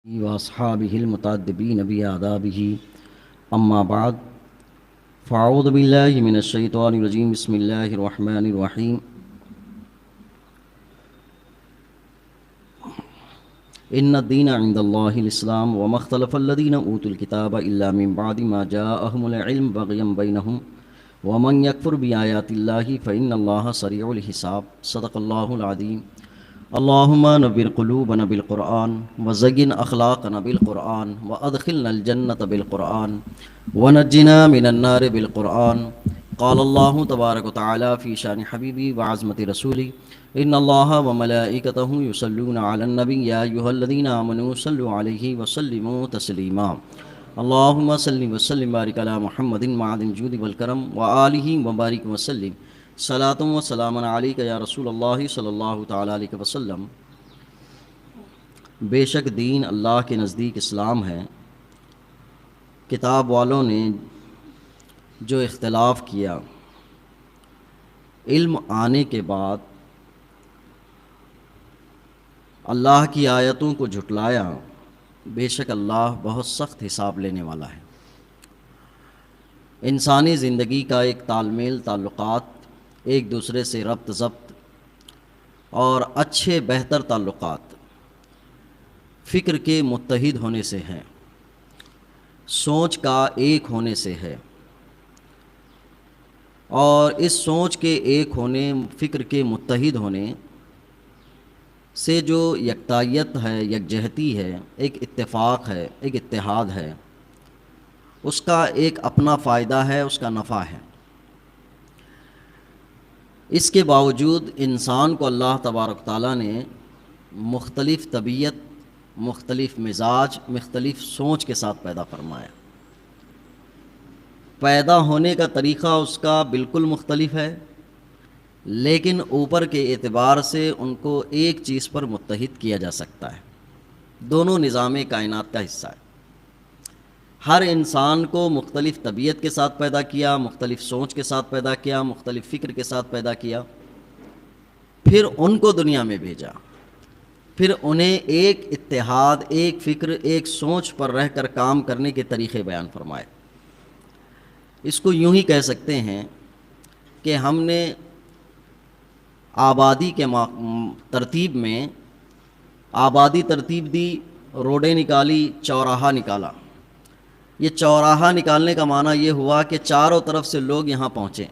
واصحابہ المتعدبین بآدابہ اما بعد فاعوذ باللہ من الشیطان الرجیم بسم اللہ الرحمن الرحیم ان الدین عند اللہ الاسلام وما اختلف الذین اوتوا الکتاب الا من بعد ما جاءهم العلم بغیا بینہم ومن یکفر بآیات اللہ فإن اللہ سریع الحساب صدق اللہ العظیم اللہم نبر قلوبنا بالقرآن وزین اخلاقنا بالقرآن وادخلنا الجنة بالقرآن ونجنا من النار بالقرآن قال اللہ تبارک وتعالی فی شان حبیبی وعظمت رسولی ان اللہ وملائکتہ یصلون علی النبی یا ایھا الذین آمنوا صلوا علیہ وسلموا تسلیما اللہم صل وسلم بارک علی محمد معدن الجود والکرم وآلہ وبارک وسلم صلاۃ و سلام علیک یا رسول اللہ صلی اللہ تعالیٰ علیہ وسلم۔ بے شک دین اللہ کے نزدیک اسلام ہے۔ کتاب والوں نے جو اختلاف کیا، علم آنے کے بعد اللہ کی آیتوں کو جھٹلایا، بے شک اللہ بہت سخت حساب لینے والا ہے۔ انسانی زندگی کا ایک تال میل، تعلقات، ایک دوسرے سے ربط ضبط اور اچھے بہتر تعلقات فکر کے متحد ہونے سے ہیں، سوچ کا ایک ہونے سے ہے، اور اس سوچ کے ایک ہونے، فکر کے متحد ہونے سے جو یکتائیت ہے، یکجہتی ہے، ایک اتفاق ہے، ایک اتحاد ہے، اس کا ایک اپنا فائدہ ہے، اس کا نفع ہے۔ اس کے باوجود انسان کو اللہ تبارک تعالیٰ نے مختلف طبیعت، مختلف مزاج، مختلف سوچ کے ساتھ پیدا فرمایا۔ پیدا ہونے کا طریقہ اس کا بالکل مختلف ہے، لیکن اوپر کے اعتبار سے ان کو ایک چیز پر متحد کیا جا سکتا ہے۔ دونوں نظام کائنات کا حصہ ہے۔ ہر انسان کو مختلف طبیعت کے ساتھ پیدا کیا، مختلف سوچ کے ساتھ پیدا کیا، مختلف فکر کے ساتھ پیدا کیا، پھر ان کو دنیا میں بھیجا، پھر انہیں ایک اتحاد، ایک فکر، ایک سوچ پر رہ کر کام کرنے کے طریقے بیان فرمائے۔ اس کو یوں ہی کہہ سکتے ہیں کہ ہم نے آبادی کے ترتیب میں آبادی ترتیب دی، روڈیں نکالی، چوراہا نکالا۔ یہ چوراہا نکالنے کا معنی یہ ہوا کہ چاروں طرف سے لوگ یہاں پہنچیں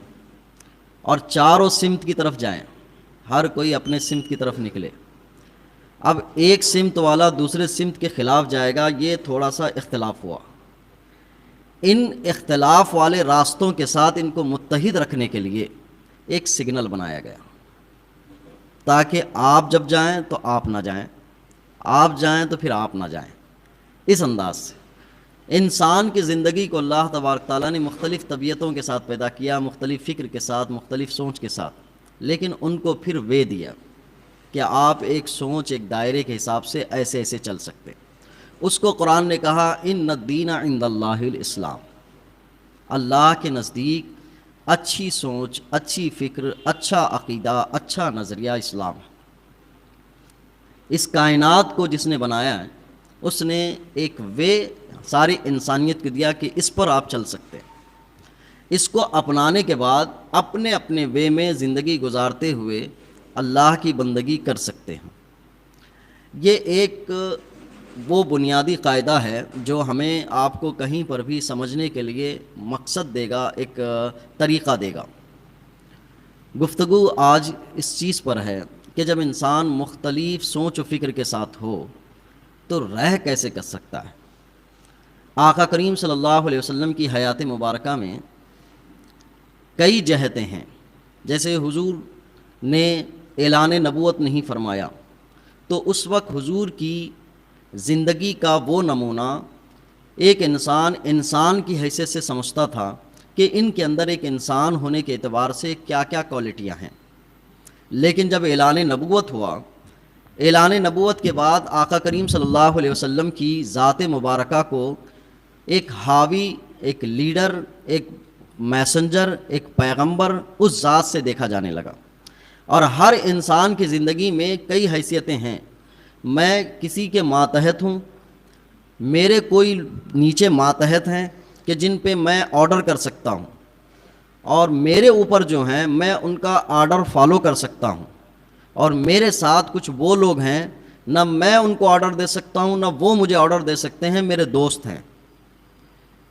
اور چاروں سمت کی طرف جائیں، ہر کوئی اپنے سمت کی طرف نکلے۔ اب ایک سمت والا دوسرے سمت کے خلاف جائے گا، یہ تھوڑا سا اختلاف ہوا۔ ان اختلاف والے راستوں کے ساتھ ان کو متحد رکھنے کے لیے ایک سگنل بنایا گیا، تاکہ آپ جب جائیں تو آپ نہ جائیں، آپ جائیں تو پھر آپ نہ جائیں۔ اس انداز سے انسان کی زندگی کو اللہ تبارک تعالیٰ نے مختلف طبیعتوں کے ساتھ پیدا کیا، مختلف فکر کے ساتھ، مختلف سوچ کے ساتھ، لیکن ان کو پھر وے دیا کہ آپ ایک سوچ، ایک دائرے کے حساب سے ایسے ایسے چل سکتے۔ اس کو قرآن نے کہا ان الدین عند اللہ الاسلام۔ اللہ کے نزدیک اچھی سوچ، اچھی فکر، اچھا عقیدہ، اچھا نظریہ اسلام ہے۔ اس کائنات کو جس نے بنایا ہے، اس نے ایک وے ساری انسانیت کو دیا کہ اس پر آپ چل سکتے ہیں۔ اس کو اپنانے کے بعد اپنے اپنے وے میں زندگی گزارتے ہوئے اللہ کی بندگی کر سکتے ہیں۔ یہ ایک وہ بنیادی قاعدہ ہے جو ہمیں آپ کو کہیں پر بھی سمجھنے کے لیے مقصد دے گا، ایک طریقہ دے گا۔ گفتگو آج اس چیز پر ہے کہ جب انسان مختلف سوچ و فکر کے ساتھ ہو تو رہ کیسے کر سکتا ہے۔ آقا کریم صلی اللہ علیہ وسلم کی حیات مبارکہ میں کئی جہتیں ہیں۔ جیسے حضور نے اعلان نبوت نہیں فرمایا، تو اس وقت حضور کی زندگی کا وہ نمونہ ایک انسان کی حیثیت سے سمجھتا تھا کہ ان کے اندر ایک انسان ہونے کے اعتبار سے کیا کیا کوالٹیاں ہیں۔ لیکن جب اعلان نبوت ہوا، اعلان نبوت کے بعد آقا کریم صلی اللہ علیہ وسلم کی ذات مبارکہ کو ایک حاوی، ایک لیڈر، ایک میسنجر، ایک پیغمبر اس ذات سے دیکھا جانے لگا۔ اور ہر انسان کی زندگی میں کئی حیثیتیں ہیں۔ میں کسی کے ماتحت ہوں، میرے کوئی نیچے ماتحت ہیں کہ جن پہ میں آرڈر کر سکتا ہوں، اور میرے اوپر جو ہیں میں ان کا آرڈر فالو کر سکتا ہوں، اور میرے ساتھ کچھ وہ لوگ ہیں نہ میں ان کو آرڈر دے سکتا ہوں نہ وہ مجھے آرڈر دے سکتے ہیں، میرے دوست ہیں۔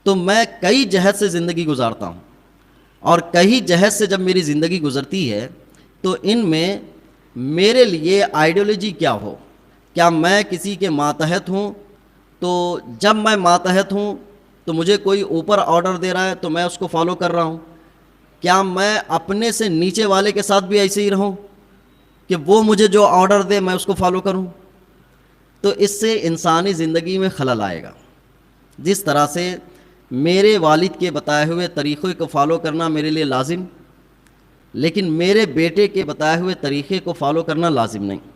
تو میں کئی جہت سے زندگی گزارتا ہوں، اور کئی جہت سے جب میری زندگی گزرتی ہے تو ان میں میرے لیے آئیڈیالوجی کیا ہو، کیا میں کسی کے ماتحت ہوں؟ تو جب میں ماتحت ہوں تو مجھے کوئی اوپر آرڈر دے رہا ہے تو میں اس کو فالو کر رہا ہوں، کیا میں اپنے سے نیچے والے کے ساتھ بھی ایسے ہی رہوں کہ وہ مجھے جو آرڈر دے میں اس کو فالو کروں؟ تو اس سے انسانی زندگی میں خلل آئے گا۔ جس طرح سے میرے والد کے بتائے ہوئے طریقے کو فالو کرنا میرے لیے لازم، لیکن میرے بیٹے کے بتائے ہوئے طریقے کو فالو کرنا لازم نہیں۔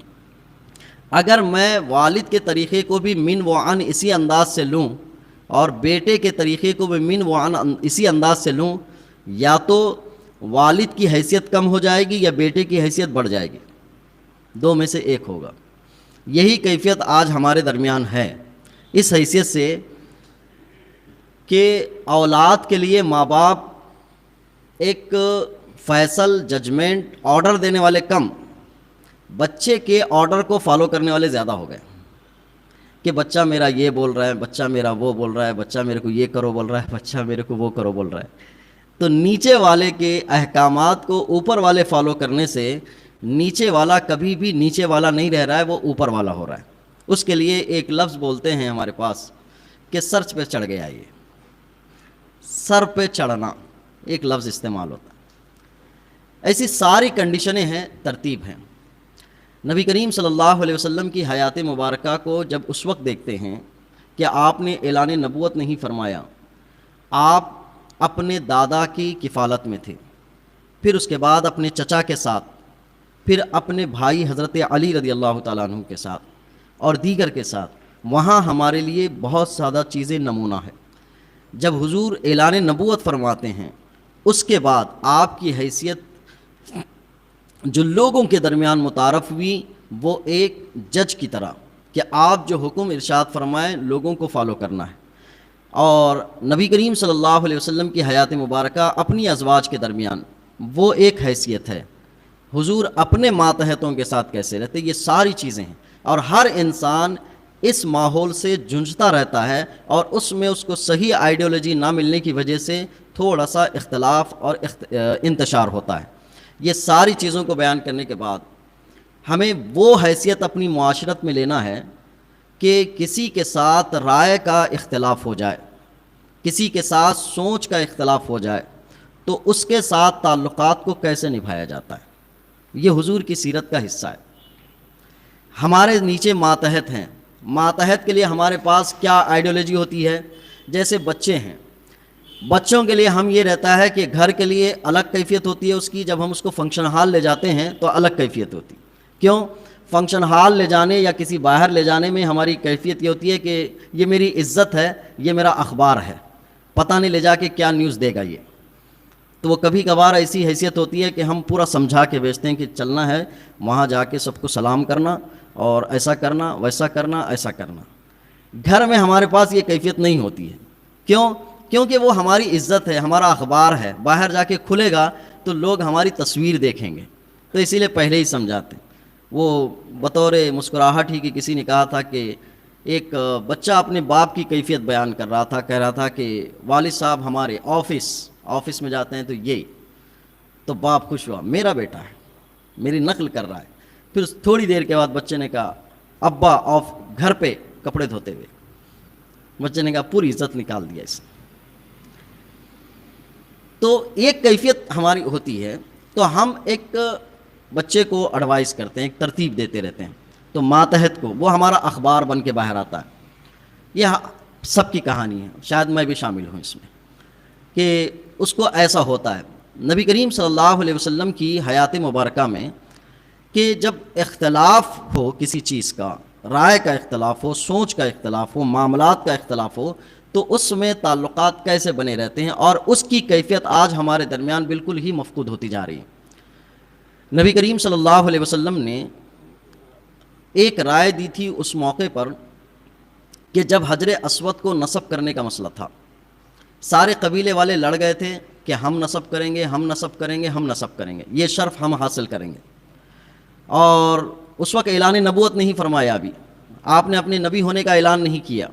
اگر میں والد کے طریقے کو بھی من و عن اسی انداز سے لوں اور بیٹے کے طریقے کو بھی من و عن اسی انداز سے لوں، یا تو والد کی حیثیت کم ہو جائے گی یا بیٹے کی حیثیت بڑھ جائے گی، دو میں سے ایک ہوگا۔ یہی کیفیت آج ہمارے درمیان ہے، اس حیثیت سے کہ اولاد کے لیے ماں باپ ایک فیصل، ججمنٹ، آرڈر دینے والے کم، بچے کے آرڈر کو فالو کرنے والے زیادہ ہو گئے، کہ بچہ میرا یہ بول رہا ہے، بچہ میرا وہ بول رہا ہے، بچہ میرے کو یہ کرو بول رہا ہے، بچہ میرے کو وہ کرو بول رہا ہے۔ تو نیچے والے کے احکامات کو اوپر والے فالو کرنے سے نیچے والا کبھی بھی نیچے والا نہیں رہ رہا ہے، وہ اوپر والا ہو رہا ہے۔ اس کے لیے ایک لفظ بولتے ہیں ہمارے پاس کہ سر پہ چڑھ گیا، یہ سر پہ چڑھنا ایک لفظ استعمال ہوتا ہے۔ ایسی ساری کنڈیشنیں ہیں، ترتیب ہیں۔ نبی کریم صلی اللہ علیہ وسلم کی حیات مبارکہ کو جب اس وقت دیکھتے ہیں کہ آپ نے اعلان نبوت نہیں فرمایا، آپ اپنے دادا کی کفالت میں تھے، پھر اس کے بعد اپنے چچا کے ساتھ، پھر اپنے بھائی حضرت علی رضی اللہ تعالیٰ عنہ کے ساتھ اور دیگر کے ساتھ، وہاں ہمارے لیے بہت زیادہ چیزیں نمونہ ہے۔ جب حضور اعلان نبوت فرماتے ہیں، اس کے بعد آپ کی حیثیت جو لوگوں کے درمیان متعارف ہوئی وہ ایک جج کی طرح، کہ آپ جو حکم ارشاد فرمائیں لوگوں کو فالو کرنا ہے۔ اور نبی کریم صلی اللہ علیہ وسلم کی حیات مبارکہ اپنی ازواج کے درمیان وہ ایک حیثیت ہے، حضور اپنے ماتحتوں کے ساتھ کیسے رہتے، یہ ساری چیزیں ہیں۔ اور ہر انسان اس ماحول سے جھنجھتا رہتا ہے، اور اس میں اس کو صحیح آئیڈیالوجی نہ ملنے کی وجہ سے تھوڑا سا اختلاف اور انتشار ہوتا ہے۔ یہ ساری چیزوں کو بیان کرنے کے بعد ہمیں وہ حیثیت اپنی معاشرت میں لینا ہے کہ کسی کے ساتھ رائے کا اختلاف ہو جائے، کسی کے ساتھ سوچ کا اختلاف ہو جائے، تو اس کے ساتھ تعلقات کو کیسے نبھایا جاتا ہے، یہ حضور کی سیرت کا حصہ ہے۔ ہمارے نیچے ماتحت ہیں، ماتحت کے لیے ہمارے پاس کیا آئیڈیالوجی ہوتی ہے؟ جیسے بچے ہیں، بچوں کے لیے ہم یہ رہتا ہے کہ گھر کے لیے الگ کیفیت ہوتی ہے اس کی، جب ہم اس کو فنکشن ہال لے جاتے ہیں تو الگ کیفیت ہوتی ہے۔ کیوں؟ فنکشن ہال لے جانے یا کسی باہر لے جانے میں ہماری کیفیت یہ ہوتی ہے کہ یہ میری عزت ہے، یہ میرا اخبار ہے، پتہ نہیں لے جا کے کیا نیوز دے گا یہ۔ تو وہ کبھی کبھار ایسی حیثیت ہوتی ہے کہ ہم پورا سمجھا کے بیچتے ہیں کہ چلنا ہے وہاں جا کے سب کو سلام کرنا اور ایسا کرنا، ویسا کرنا، ایسا کرنا۔ گھر میں ہمارے پاس یہ کیفیت نہیں ہوتی ہے۔ کیوں؟ کیونکہ وہ ہماری عزت ہے، ہمارا اخبار ہے، باہر جا کے کھلے گا تو لوگ ہماری تصویر دیکھیں گے، تو اسی لیے پہلے ہی سمجھاتے ہیں۔ وہ بطور مسکراہٹ ہی کی کسی نے کہا تھا کہ ایک بچہ اپنے باپ کی کیفیت بیان کر رہا تھا، کہہ رہا تھا کہ والد صاحب ہمارے آفس میں جاتے ہیں تو یہ، تو باپ خوش ہوا، میرا بیٹا ہے، میری نقل کر رہا ہے۔ پھر تھوڑی دیر کے بعد بچے نے کہا ابا گھر پہ کپڑے دھوتے ہوئے، بچے نے کہا پوری عزت نکال دیا اس نے۔ تو ایک کیفیت ہماری ہوتی ہے، تو ہم ایک بچے کو ایڈوائز کرتے ہیں، ایک ترتیب دیتے رہتے ہیں، تو ماتحت کو وہ ہمارا اخبار بن کے باہر آتا ہے۔ یہ سب کی کہانی ہے، شاید میں بھی شامل ہوں اس میں، کہ اس کو ایسا ہوتا ہے۔ نبی کریم صلی اللہ علیہ وسلم کی حیات مبارکہ میں کہ جب اختلاف ہو کسی چیز کا، رائے کا اختلاف ہو، سوچ کا اختلاف ہو، معاملات کا اختلاف ہو، تو اس میں تعلقات کیسے بنے رہتے ہیں، اور اس کی کیفیت آج ہمارے درمیان بالکل ہی مفقود ہوتی جا رہی ہے۔ نبی کریم صلی اللہ علیہ وسلم نے ایک رائے دی تھی اس موقع پر کہ جب حجر اسود کو نصب کرنے کا مسئلہ تھا، سارے قبیلے والے لڑ گئے تھے کہ ہم نصب کریں گے، ہم نصب کریں گے، ہم نصب کریں گے، یہ شرف ہم حاصل کریں گے۔ اور اس وقت اعلان نبوت نہیں فرمایا، ابھی آپ نے اپنے نبی ہونے کا اعلان نہیں کیا،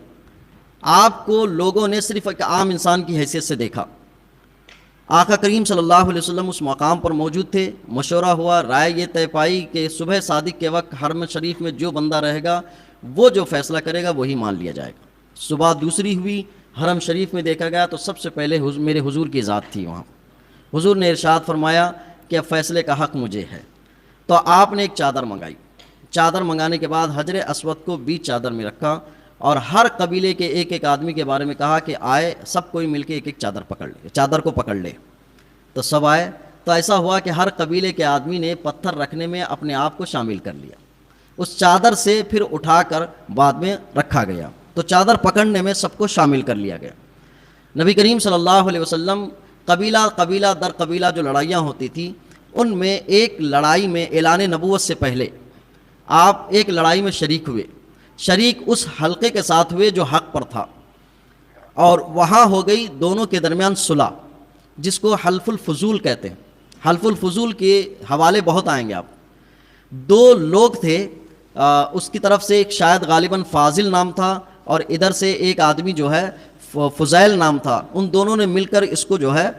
آپ کو لوگوں نے صرف ایک عام انسان کی حیثیت سے دیکھا۔ آقا کریم صلی اللہ علیہ وسلم اس مقام پر موجود تھے، مشورہ ہوا، رائے یہ طے پائی کہ صبح صادق کے وقت حرم شریف میں جو بندہ رہے گا وہ جو فیصلہ کرے گا وہی مان لیا جائے گا۔ صبح دوسری ہوئی، حرم شریف میں دیکھا گیا تو سب سے پہلے میرے حضور کی ذات تھی وہاں۔ حضور نے ارشاد فرمایا کہ اب فیصلے کا حق مجھے ہے، تو آپ نے ایک چادر منگائی۔ چادر منگانے کے بعد حجر اسود کو بیچ چادر میں رکھا اور ہر قبیلے کے ایک ایک آدمی کے بارے میں کہا کہ آئے سب کوئی مل کے ایک ایک چادر پکڑ لے، چادر کو پکڑ لے۔ تو سب آئے، تو ایسا ہوا کہ ہر قبیلے کے آدمی نے پتھر رکھنے میں اپنے آپ کو شامل کر لیا، اس چادر سے پھر اٹھا کر بعد میں رکھا گیا، تو چادر پکڑنے میں سب کو شامل کر لیا گیا۔ نبی کریم صلی اللہ علیہ وسلم قبیلہ قبیلہ در قبیلہ جو لڑائیاں ہوتی تھیں ان میں ایک لڑائی میں اعلان نبوت سے پہلے آپ ایک لڑائی میں شریک ہوئے، شریک اس حلقے کے ساتھ ہوئے جو حق پر تھا، اور وہاں ہو گئی دونوں کے درمیان صلح، جس کو حلف الفضول کہتے ہیں۔ حلف الفضول کے حوالے بہت آئیں گے آپ۔ دو لوگ تھے، اس کی طرف سے ایک شاید غالباً فاضل نام تھا اور ادھر سے ایک آدمی جو ہے فضیل نام تھا، ان دونوں نے مل کر اس کو جو ہے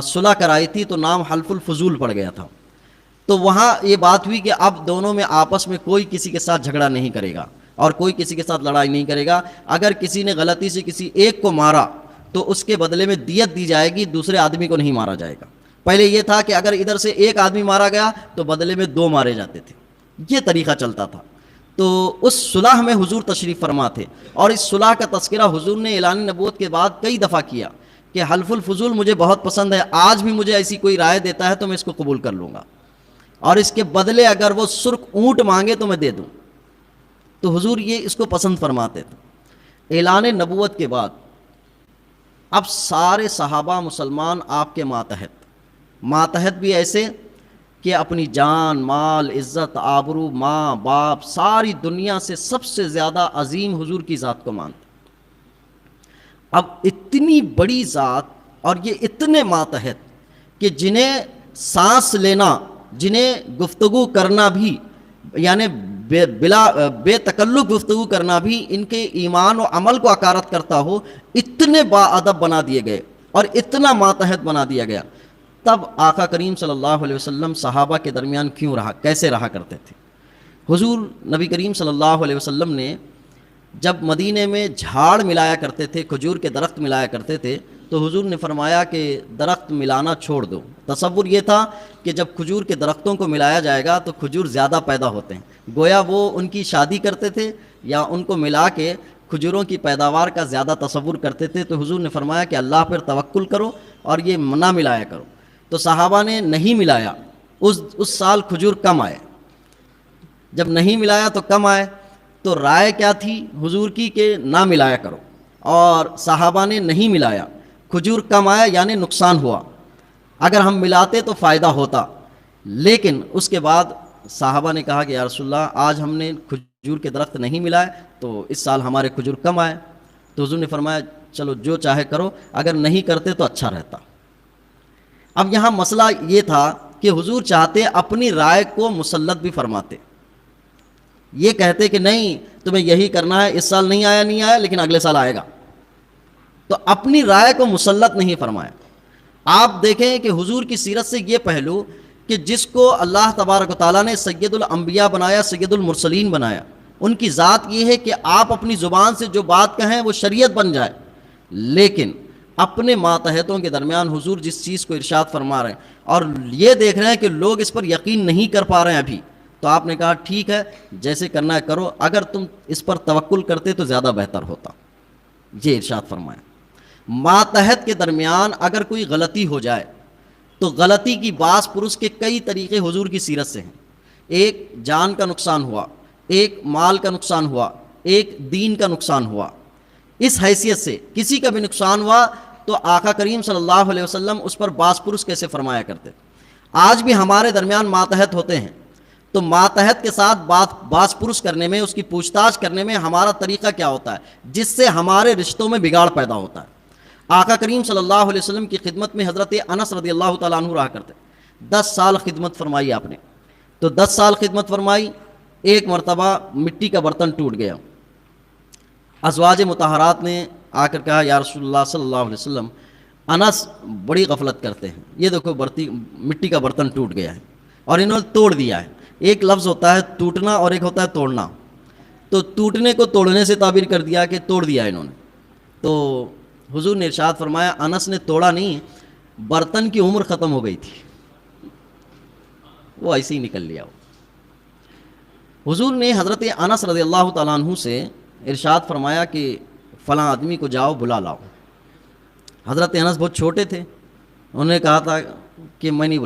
صلح کرائی تھی، تو نام حلف الفضول پڑ گیا تھا۔ تو وہاں یہ بات ہوئی کہ اب دونوں میں آپس میں کوئی کسی کے ساتھ جھگڑا نہیں کرے گا اور کوئی کسی کے ساتھ لڑائی نہیں کرے گا۔ اگر کسی نے غلطی سے کسی ایک کو مارا تو اس کے بدلے میں دیت دی جائے گی، دوسرے آدمی کو نہیں مارا جائے گا۔ پہلے یہ تھا کہ اگر ادھر سے ایک آدمی مارا گیا تو بدلے میں دو مارے جاتے تھے، یہ طریقہ چلتا تھا۔ تو اس صلح میں حضور تشریف فرما تھے، اور اس صلح کا تذکرہ حضور نے اعلان نبوت کے بعد کئی دفعہ کیا کہ حلف الفضول مجھے بہت پسند ہے، آج بھی مجھے ایسی کوئی رائے دیتا ہے تو میں اس کو قبول کر لوں گا، اور اس کے بدلے اگر وہ سرخ اونٹ مانگے تو میں دے دوں۔ تو حضور یہ اس کو پسند فرماتے تھے۔ اعلان نبوت کے بعد اب سارے صحابہ مسلمان آپ کے ماتحت بھی ایسے کہ اپنی جان، مال، عزت، آبرو، ماں باپ، ساری دنیا سے سب سے زیادہ عظیم حضور کی ذات کو مانتے۔ اب اتنی بڑی ذات اور یہ اتنے ماتحت کہ جنہیں سانس لینا، جنہیں گفتگو کرنا بھی، یعنی بے تکلف گفتگو کرنا بھی ان کے ایمان و عمل کو عکارت کرتا ہو، اتنے باادب بنا دیے گئے اور اتنا ماتحت بنا دیا گیا۔ تب آقا کریم صلی اللہ علیہ وسلم صحابہ کے درمیان کیسے رہا کرتے تھے؟ حضور نبی کریم صلی اللہ علیہ وسلم نے جب مدینے میں جھاڑ ملایا کرتے تھے، کھجور کے درخت ملایا کرتے تھے، تو حضور نے فرمایا کہ درخت ملانا چھوڑ دو۔ تصور یہ تھا کہ جب کھجور کے درختوں کو ملایا جائے گا تو کھجور زیادہ پیدا ہوتے ہیں، گویا وہ ان کی شادی کرتے تھے یا ان کو ملا کے کھجوروں کی پیداوار کا زیادہ تصور کرتے تھے۔ تو حضور نے فرمایا کہ اللہ پر توکل کرو اور یہ نہ ملایا کرو۔ تو صحابہ نے نہیں ملایا، اس سال کھجور کم آئے، جب نہیں ملایا تو کم آئے، تو رائے کیا تھی حضور کی کہ نہ ملایا کرو، اور صحابہ نے نہیں ملایا، کھجور کم آیا یعنی نقصان ہوا، اگر ہم ملاتے تو فائدہ ہوتا۔ لیکن اس کے بعد صحابہ نے کہا کہ یا رسول اللہ آج ہم نے کھجور کے درخت نہیں ملائے تو اس سال ہمارے کھجور کم آئے۔ تو حضور نے فرمایا چلو جو چاہے کرو، اگر نہیں کرتے تو اچھا رہتا۔ اب یہاں مسئلہ یہ تھا کہ حضور چاہتے اپنی رائے کو مسلط بھی فرماتے، یہ کہتے کہ نہیں تمہیں یہی کرنا ہے، اس سال نہیں آیا لیکن اگلے سال آئے گا، تو اپنی رائے کو مسلط نہیں فرمایا۔ آپ دیکھیں کہ حضور کی سیرت سے یہ پہلو کہ جس کو اللہ تبارک و تعالیٰ نے سید الانبیاء بنایا، سید المرسلین بنایا، ان کی ذات یہ ہے کہ آپ اپنی زبان سے جو بات کہیں وہ شریعت بن جائے، لیکن اپنے ماتحتوں کے درمیان حضور جس چیز کو ارشاد فرما رہے ہیں اور یہ دیکھ رہے ہیں کہ لوگ اس پر یقین نہیں کر پا رہے ہیں ابھی، تو آپ نے کہا ٹھیک ہے جیسے کرنا ہے کرو، اگر تم اس پر توکل کرتے تو زیادہ بہتر ہوتا، یہ ارشاد فرمایا۔ ماتحت کے درمیان اگر کوئی غلطی ہو جائے تو غلطی کی باعث پرس کے کئی طریقے حضور کی سیرت سے ہیں۔ ایک جان کا نقصان ہوا، ایک مال کا نقصان ہوا، ایک دین کا نقصان ہوا، اس حیثیت سے کسی کا بھی نقصان ہوا تو آقا کریم صلی اللہ علیہ وسلم اس پر باعث پرس کیسے فرمایا کرتے۔ آج بھی ہمارے درمیان ماتحت ہوتے ہیں تو ماتحت کے ساتھ باس پرس کرنے میں، اس کی پوچھ تاچھ کرنے میں ہمارا طریقہ کیا ہوتا ہے جس سے ہمارے رشتوں میں بگاڑ پیدا ہوتا ہے؟ آقا کریم صلی اللہ علیہ وسلم کی خدمت میں حضرت انس رضی اللہ تعالیٰ عنہ رہا کرتے، 10 سال خدمت فرمائی آپ نے. تو 10 سال خدمت فرمائی. ایک مرتبہ مٹی کا برتن ٹوٹ گیا. ازواج مطہرات نے آ کر کہا یا رسول اللہ صلی اللہ علیہ وسلم، انس بڑی غفلت کرتے ہیں، یہ دیکھو مٹی کا برتن ٹوٹ گیا ہے اور انہوں نے توڑ دیا ہے. ایک لفظ ہوتا ہے ٹوٹنا اور ایک ہوتا ہے توڑنا. تو ٹوٹنے کو توڑنے سے تعبیر کر دیا کہ توڑ دیا انہوں نے. تو حضور نے ارشاد فرمایا انس نے توڑا نہیں، برتن کی عمر ختم ہو گئی تھی، وہ ایسے ہی نکل لیا. حضور نے حضرت انس رضی اللہ تعالیٰ عنہ سے ارشاد فرمایا کہ فلاں آدمی کو جاؤ بلا لاؤ. حضرت انس بہت چھوٹے تھے، انہوں نے کہا تھا کہ میں نہیں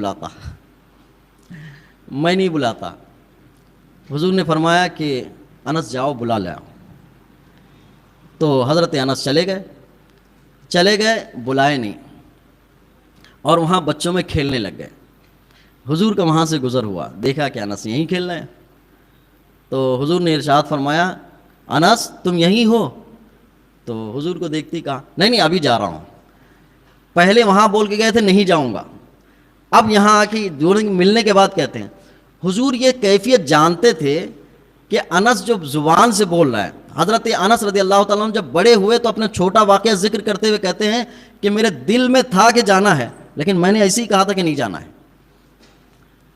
بلاتا. حضور نے فرمایا کہ انس جاؤ بلا لاؤ. تو حضرت انس چلے گئے بلائے نہیں، اور وہاں بچوں میں کھیلنے لگ گئے. حضور کا وہاں سے گزر ہوا، دیکھا کہ انس یہیں کھیل رہے ہیں. تو حضور نے ارشاد فرمایا انس تم یہیں ہو؟ تو حضور کو دیکھتی کہا نہیں ابھی جا رہا ہوں. پہلے وہاں بول کے گئے تھے نہیں جاؤں گا، اب یہاں آ کے ملنے کے بعد کہتے ہیں. حضور یہ کیفیت جانتے تھے کہ انس جو زبان سے بول رہا ہے. حضرت انس رضی اللہ تعالیٰ عنہ جب بڑے ہوئے تو اپنا چھوٹا واقعہ ذکر کرتے ہوئے کہتے ہیں کہ میرے دل میں تھا کہ جانا ہے، لیکن میں نے ایسے ہی کہا تھا کہ نہیں جانا ہے.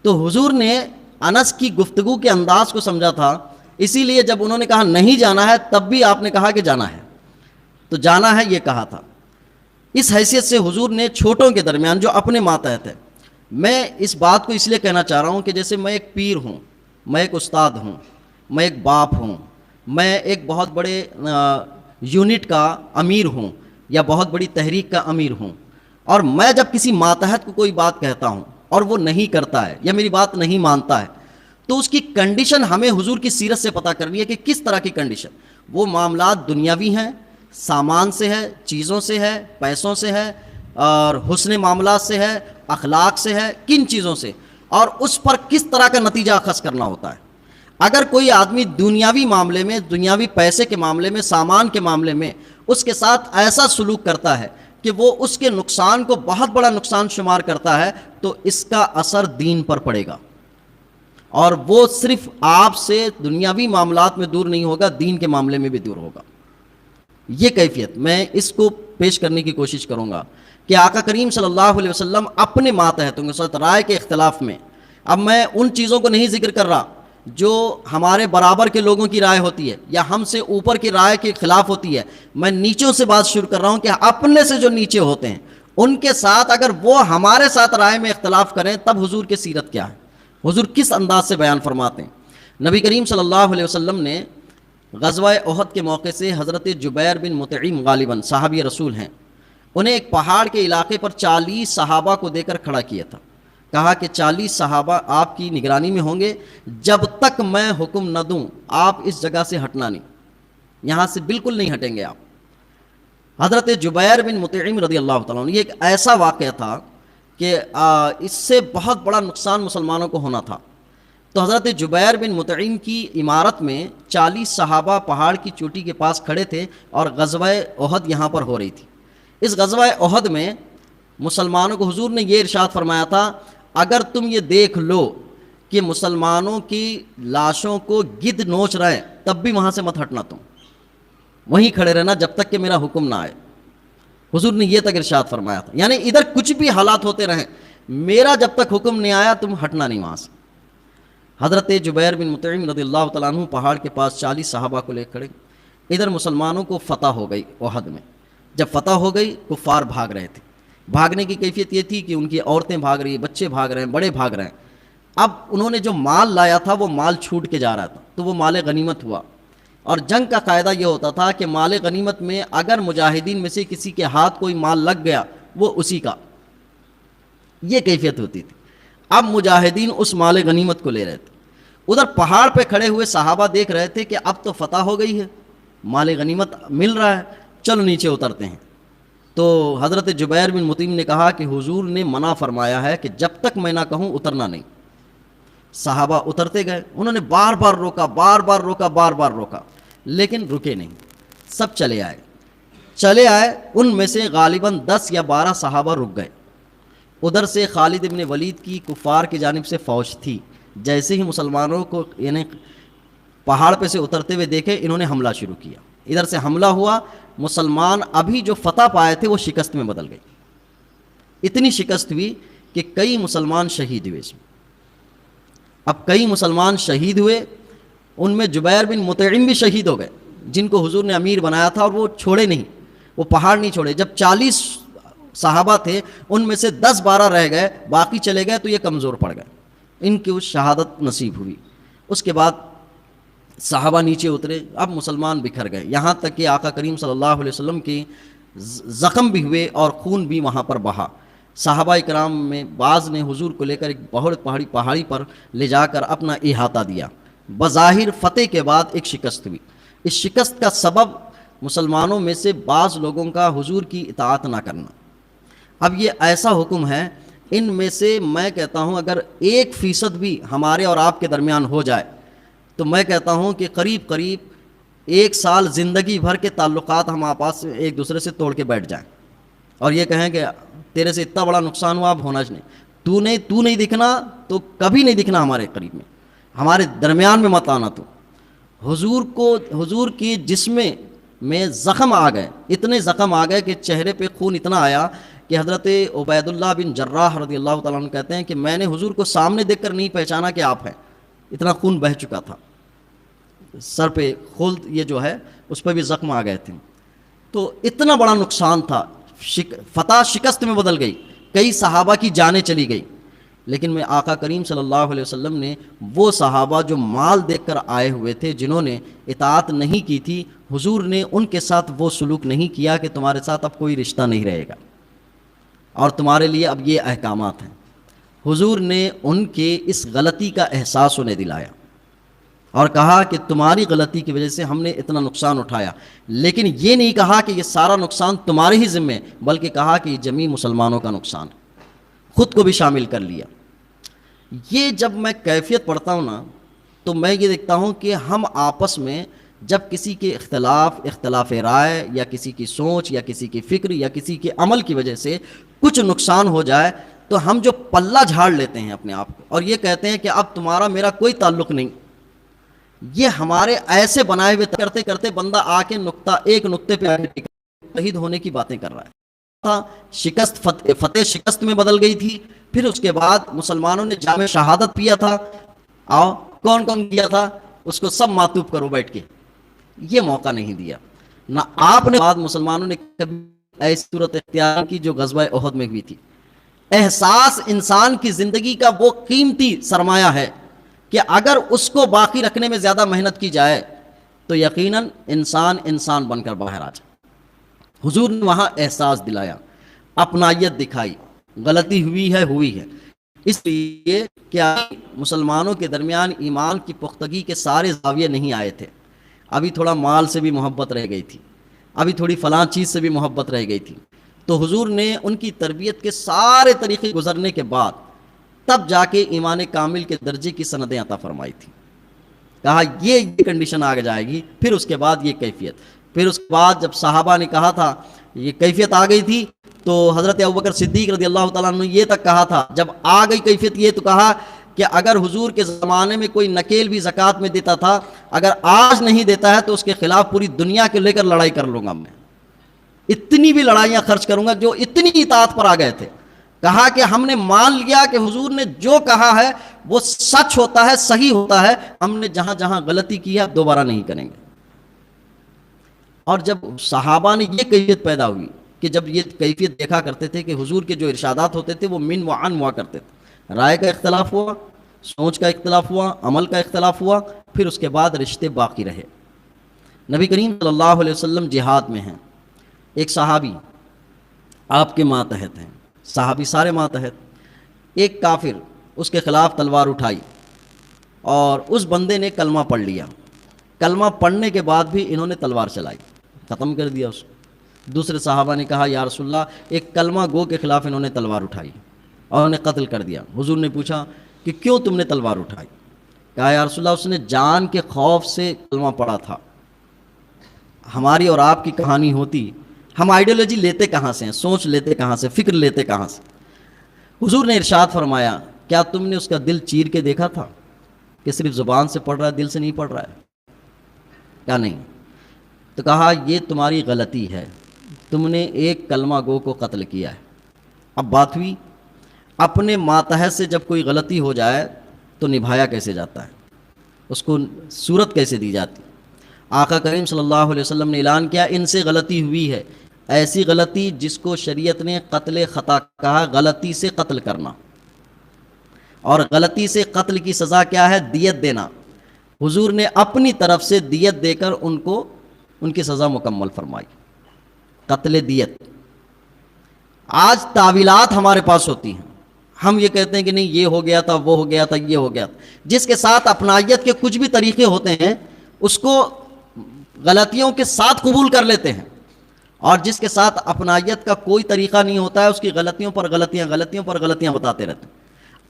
تو حضور نے انس کی گفتگو کے انداز کو سمجھا تھا، اسی لیے جب انہوں نے کہا نہیں جانا ہے تب بھی آپ نے کہا کہ جانا ہے. تو جانا ہے یہ کہا تھا. اس حیثیت سے حضور نے چھوٹوں کے درمیان جو اپنے ماتحت ہے، میں اس بات کو اس لیے کہنا چاہ رہا ہوں کہ جیسے میں ایک پیر ہوں، میں ایک استاد ہوں، میں ایک باپ ہوں، میں ایک بہت بڑے یونٹ کا امیر ہوں یا بہت بڑی تحریک کا امیر ہوں، اور میں جب کسی ماتحت کو کوئی بات کہتا ہوں اور وہ نہیں کرتا ہے یا میری بات نہیں مانتا ہے، تو اس کی کنڈیشن ہمیں حضور کی سیرت سے پتہ کرنی ہے کہ کس طرح کی کنڈیشن. وہ معاملات دنیاوی ہیں، سامان سے ہے، چیزوں سے ہے، پیسوں سے ہے، اور حسن معاملات سے ہے، اخلاق سے ہے، کن چیزوں سے، اور اس پر کس طرح کا نتیجہ اخذ کرنا ہوتا ہے. اگر کوئی آدمی دنیاوی معاملے میں، دنیاوی پیسے کے معاملے میں، سامان کے معاملے میں اس کے ساتھ ایسا سلوک کرتا ہے کہ وہ اس کے نقصان کو بہت بڑا نقصان شمار کرتا ہے، تو اس کا اثر دین پر پڑے گا، اور وہ صرف آپ سے دنیاوی معاملات میں دور نہیں ہوگا، دین کے معاملے میں بھی دور ہوگا. یہ کیفیت میں اس کو پیش کرنے کی کوشش کروں گا کہ آقا کریم صلی اللہ علیہ وسلم اپنے ماتحتوں کے ساتھ رائے کے اختلاف میں، اب میں ان چیزوں کو نہیں ذکر کر رہا جو ہمارے برابر کے لوگوں کی رائے ہوتی ہے یا ہم سے اوپر کی رائے کے خلاف ہوتی ہے، میں نیچوں سے بات شروع کر رہا ہوں کہ اپنے سے جو نیچے ہوتے ہیں ان کے ساتھ اگر وہ ہمارے ساتھ رائے میں اختلاف کریں تب حضور کی سیرت کیا ہے، حضور کس انداز سے بیان فرماتے ہیں. نبی کریم صلی اللہ علیہ وسلم نے غزوہ احد کے موقع سے حضرت جبیر بن مطعم غالباً صحابی رسول ہیں، انہیں ایک پہاڑ کے علاقے پر 40 صحابہ کو دے کر کھڑا کیا تھا. کہا کہ 40 صحابہ آپ کی نگرانی میں ہوں گے، جب تک میں حکم نہ دوں آپ اس جگہ سے ہٹنا نہیں، یہاں سے بالکل نہیں ہٹیں گے آپ. حضرت جبیر بن مطعم رضی اللہ تعالیٰ عنہ، یہ ایک ایسا واقعہ تھا کہ اس سے بہت بڑا نقصان مسلمانوں کو ہونا تھا. تو حضرت جبیر بن مطعم کی عمارت میں 40 صحابہ پہاڑ کی چوٹی کے پاس کھڑے تھے اور غزوہ احد یہاں پر ہو رہی تھی. اس غزوہ احد میں مسلمانوں کو حضور نے یہ ارشاد فرمایا تھا اگر تم یہ دیکھ لو کہ مسلمانوں کی لاشوں کو گدھ نوچ رہے ہیں تب بھی وہاں سے مت ہٹنا، تم وہیں کھڑے رہنا جب تک کہ میرا حکم نہ آئے. حضور نے یہ تک ارشاد فرمایا تھا، یعنی ادھر کچھ بھی حالات ہوتے رہیں، میرا جب تک حکم نہیں آیا تم ہٹنا نہیں وہاں سے. حضرت جبیر بن مطعم رضی اللہ تعالیٰ عنہ پہاڑ کے پاس 40 صحابہ کو لے کھڑے. ادھر مسلمانوں کو فتح ہو گئی احد میں. جب فتح ہو گئی کفار بھاگ رہے تھے. بھاگنے کی کیفیت یہ تھی کہ ان کی عورتیں بھاگ رہی ہیں، بچے بھاگ رہے ہیں، بڑے بھاگ رہے ہیں. اب انہوں نے جو مال لایا تھا وہ مال چھوٹ کے جا رہا تھا، تو وہ مال غنیمت ہوا. اور جنگ کا قاعدہ یہ ہوتا تھا کہ مال غنیمت میں اگر مجاہدین میں سے کسی کے ہاتھ کوئی مال لگ گیا وہ اسی کا، یہ کیفیت ہوتی تھی. اب مجاہدین اس مال غنیمت کو لے رہے تھے. ادھر پہاڑ پہ کھڑے ہوئے صحابہ دیکھ رہے تھے کہ اب تو فتح ہو گئی ہے، مال غنیمت مل رہا ہے، چلو نیچے اترتے ہیں. تو حضرت جبیر بن مطعم نے کہا کہ حضور نے منع فرمایا ہے کہ جب تک میں نہ کہوں اترنا نہیں. صحابہ اترتے گئے، انہوں نے بار بار روکا، بار بار روکا، بار بار روکا، لیکن رکے نہیں، سب چلے آئے۔ ان میں سے غالباً 10 یا 12 صحابہ رک گئے۔ ادھر سے خالد ابن ولید کی کفار کی جانب سے فوج تھی، جیسے ہی مسلمانوں کو یعنی پہاڑ پہ سے اترتے ہوئے دیکھے، انہوں نے حملہ شروع کیا۔ ادھر سے حملہ ہوا، مسلمان ابھی جو فتح پائے تھے وہ شکست میں بدل گئی، اتنی شکست ہوئی کہ کئی مسلمان شہید ہوئے اس میں۔ اب کئی مسلمان شہید ہوئے، ان میں جبیر بن مطعم بھی شہید ہو گئے، جن کو حضور نے امیر بنایا تھا، اور وہ چھوڑے نہیں، وہ پہاڑ نہیں چھوڑے۔ جب 40 صحابہ تھے، ان میں سے 10-12 رہ گئے، باقی چلے گئے تو یہ کمزور پڑ گئے، ان کی شہادت نصیب ہوئی۔ اس کے بعد صحابہ نیچے اترے، اب مسلمان بکھر گئے، یہاں تک کہ آقا کریم صلی اللہ علیہ وسلم کی زخم بھی ہوئے اور خون بھی وہاں پر بہا۔ صحابہ کرام میں بعض نے حضور کو لے کر ایک بہت پہاڑی پر لے جا کر اپنا احاطہ دیا۔ بظاہر فتح کے بعد ایک شکست ہوئی، اس شکست کا سبب مسلمانوں میں سے بعض لوگوں کا حضور کی اطاعت نہ کرنا۔ اب یہ ایسا حکم ہے، ان میں سے میں کہتا ہوں اگر 1% بھی ہمارے اور آپ کے درمیان ہو جائے تو میں کہتا ہوں کہ قریب 1 سال زندگی بھر کے تعلقات ہم آپس میں ایک دوسرے سے توڑ کے بیٹھ جائیں، اور یہ کہیں کہ تیرے سے اتنا بڑا نقصان ہوا، اب ہونا نہیں، تو نہیں دکھنا تو کبھی نہیں دکھنا ہمارے قریب میں، ہمارے درمیان میں مت آنا۔ تو حضور کی جسم میں زخم آ گئے، اتنے زخم آ گئے کہ چہرے پہ خون اتنا آیا کہ حضرت عبید اللہ بن جراح رضی اللہ تعالیٰ عنہ کہتے ہیں کہ میں نے حضور کو سامنے دیکھ کر نہیں پہچانا کہ آپ ہیں، اتنا خون بہہ چکا تھا، سر پہ خلد یہ جو ہے اس پہ بھی زخم آ گئے تھے۔ تو اتنا بڑا نقصان تھا، فتح شکست میں بدل گئی، کئی صحابہ کی جانیں چلی گئی، لیکن میں آقا کریم صلی اللہ علیہ وسلم نے وہ صحابہ جو مال دیکھ کر آئے ہوئے تھے، جنہوں نے اطاعت نہیں کی تھی، حضور نے ان کے ساتھ وہ سلوک نہیں کیا کہ تمہارے ساتھ اب کوئی رشتہ نہیں رہے گا اور تمہارے لیے اب یہ احکامات ہیں۔ حضور نے ان کے اس غلطی کا احساس انہیں دلایا اور کہا کہ تمہاری غلطی کی وجہ سے ہم نے اتنا نقصان اٹھایا، لیکن یہ نہیں کہا کہ یہ سارا نقصان تمہارے ہی ذمہ، بلکہ کہا کہ یہ جمیع مسلمانوں کا نقصان ہے، خود کو بھی شامل کر لیا۔ یہ جب میں کیفیت پڑھتا ہوں نا تو میں یہ دیکھتا ہوں کہ ہم آپس میں جب کسی کے اختلاف رائے یا کسی کی سوچ یا کسی کی فکر یا کسی کے عمل کی وجہ سے کچھ نقصان ہو جائے تو ہم جو پلہ جھاڑ لیتے ہیں اپنے آپ کو اور یہ کہتے ہیں کہ اب تمہارا میرا کوئی تعلق نہیں، یہ ہمارے ایسے بنائے ہوئے کرتے کرتے بندہ آ کے ایک نقطے پہ شہید ہونے کی باتیں کر رہا ہے۔ فتح شکست میں بدل گئی تھی، پھر اس کے بعد مسلمانوں نے جام شہادت پیا تھا، آؤ کون کون کیا تھا اس کو سب معطوف کرو بیٹھ کے، یہ موقع نہیں دیا۔ نہ آپ نے بعد مسلمانوں نے کبھی ایسی صورت اختیار کی جو غزوہ احد میں ہوئی تھی۔ احساس انسان کی زندگی کا وہ قیمتی سرمایہ ہے کہ اگر اس کو باقی رکھنے میں زیادہ محنت کی جائے تو یقیناً انسان بن کر باہر آ جائے۔ حضور نے وہاں احساس دلایا، اپنائیت دکھائی، غلطی ہوئی ہے، اس لیے کیا مسلمانوں کے درمیان ایمان کی پختگی کے سارے زاویے نہیں آئے تھے، ابھی تھوڑا مال سے بھی محبت رہ گئی تھی، ابھی تھوڑی فلاں چیز سے بھی محبت رہ گئی تھی، تو حضور نے ان کی تربیت کے سارے طریقے گزرنے کے بعد تب جا کے ایمان کامل کے درجے کی سندیں عطا فرمائی تھی۔ کہا یہ کنڈیشن آ جائے گی، پھر اس کے بعد یہ کیفیت، پھر اس کے بعد جب صحابہ نے کہا تھا یہ کیفیت آ گئی تھی تو حضرت ابوبکر صدیق رضی اللہ تعالیٰ عنہ نے یہ تک کہا تھا، جب آ گئی کیفیت یہ تو کہا کہ اگر حضور کے زمانے میں کوئی نکیل بھی زکوٰۃ میں دیتا تھا، اگر آج نہیں دیتا ہے تو اس کے خلاف پوری دنیا کے لے کر لڑائی کر لوں گا، میں اتنی بھی لڑائیاں خرچ کروں گا، جو اتنی اطاعت پر آ گئے تھے۔ کہا کہ ہم نے مان لیا کہ حضور نے جو کہا ہے وہ سچ ہوتا ہے، صحیح ہوتا ہے، ہم نے جہاں جہاں غلطی کی ہے دوبارہ نہیں کریں گے۔ اور جب صحابہ نے یہ کیفیت پیدا ہوئی کہ جب یہ کیفیت دیکھا کرتے تھے کہ حضور کے جو ارشادات ہوتے تھے وہ من و عن ہوا کرتے تھے، رائے کا اختلاف ہوا، سوچ کا اختلاف ہوا، عمل کا اختلاف ہوا، پھر اس کے بعد رشتے باقی رہے۔ نبی کریم صلی اللہ علیہ وسلم جہاد میں ہیں، ایک صحابی آپ کے ماتحت ہیں، صحابی سارے ماتحت، ایک کافر اس کے خلاف تلوار اٹھائی اور اس بندے نے کلمہ پڑھ لیا، کلمہ پڑھنے کے بعد بھی انہوں نے تلوار چلائی، ختم کر دیا اس کو۔ دوسرے صحابہ نے کہا یا رسول اللہ، ایک کلمہ گو کے خلاف انہوں نے تلوار اٹھائی اور انہیں قتل کر دیا۔ حضور نے پوچھا کہ کیوں تم نے تلوار اٹھائی؟ کہا یا رسول اللہ اس نے جان کے خوف سے کلمہ پڑھا تھا۔ ہماری اور آپ کی کہانی ہوتی، ہم آئیڈیالوجی لیتے کہاں سے ہیں، سوچ لیتے کہاں سے، فکر لیتے کہاں سے؟ حضور نے ارشاد فرمایا کیا تم نے اس کا دل چیر کے دیکھا تھا کہ صرف زبان سے پڑھ رہا ہے، دل سے نہیں پڑھ رہا ہے؟ کیا نہیں؟ تو کہا یہ تمہاری غلطی ہے، تم نے ایک کلمہ گو کو قتل کیا ہے۔ اب بات ہوئی اپنے ماتحت سے جب کوئی غلطی ہو جائے تو نبھایا کیسے جاتا ہے، اس کو صورت کیسے دی جاتی؟ آقا کریم صلی اللہ علیہ وسلم نے اعلان کیا ان سے غلطی ہوئی ہے، ایسی غلطی جس کو شریعت نے قتل خطا کہا، غلطی سے قتل کرنا، اور غلطی سے قتل کی سزا کیا ہے؟ دیت دینا۔ حضور نے اپنی طرف سے دیت دے کر ان کی سزا مکمل فرمائی، قتل دیت۔ آج تعویلات ہمارے پاس ہوتی ہیں، ہم یہ کہتے ہیں کہ نہیں یہ ہو گیا تھا، وہ ہو گیا تھا، یہ ہو گیا تھا۔ جس کے ساتھ اپنائیت کے کچھ بھی طریقے ہوتے ہیں اس کو غلطیوں کے ساتھ قبول کر لیتے ہیں، اور جس کے ساتھ اپنائیت کا کوئی طریقہ نہیں ہوتا ہے اس کی غلطیوں پر غلطیاں بتاتے رہتے ہیں۔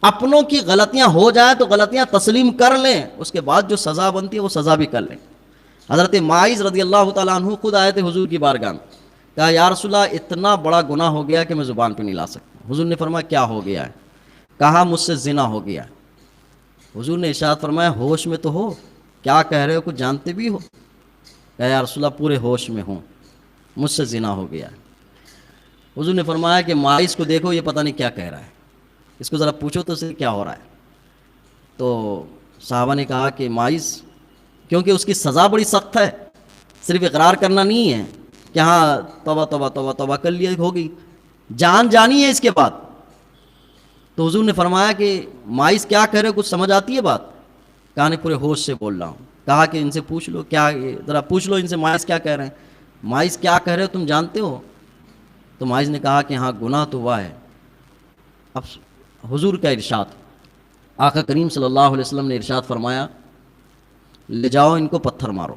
اپنوں کی غلطیاں ہو جائیں تو غلطیاں تسلیم کر لیں، اس کے بعد جو سزا بنتی ہے وہ سزا بھی کر لیں۔ حضرت ماعز رضی اللہ تعالیٰ عنہ خود آئے تھے حضور کی بارگاہ میں، کہا یا رسول اللہ اتنا بڑا گناہ ہو گیا کہ میں زبان پہ نہیں لا سکتا۔ حضور نے فرمایا کیا ہو گیا ہے؟ کہا مجھ سے زنا ہو گیا ہے۔ حضور نے ارشاد فرمایا ہوش میں تو ہو، کیا کہہ رہے ہو، کچھ جانتے بھی ہو؟ کہا یا رسول اللہ پورے ہوش میں ہوں، مجھ سے زنا ہو گیا ہے۔ حضور نے فرمایا کہ ماعز کو دیکھو یہ پتہ نہیں کیا کہہ رہا ہے، اس کو ذرا پوچھو تو اسے کیا ہو رہا ہے۔ تو صحابہ نے کہا کہ ماعز، کیونکہ اس کی سزا بڑی سخت ہے، صرف اقرار کرنا نہیں ہے کہ ہاں توبہ توبہ توبہ توبہ کر لیا ہوگی، جان جانی ہے اس کے بعد۔ تو حضور نے فرمایا کہ ماعز کیا کہہ رہے ہو، کچھ سمجھ آتی ہے بات؟ کہا نہیں پورے ہوش سے بول رہا ہوں۔ کہا کہ ان سے پوچھ لو، کیا ذرا پوچھ لو ان سے ماعز کیا کہہ رہے ہیں، ماعز کیا کہہ رہے ہو تم جانتے ہو؟ تو ماعز نے کہا کہ ہاں گناہ تو ہوا ہے۔ اب حضور کا ارشاد، آقا کریم صلی اللہ علیہ وسلم نے ارشاد فرمایا لے جاؤ ان کو پتھر مارو۔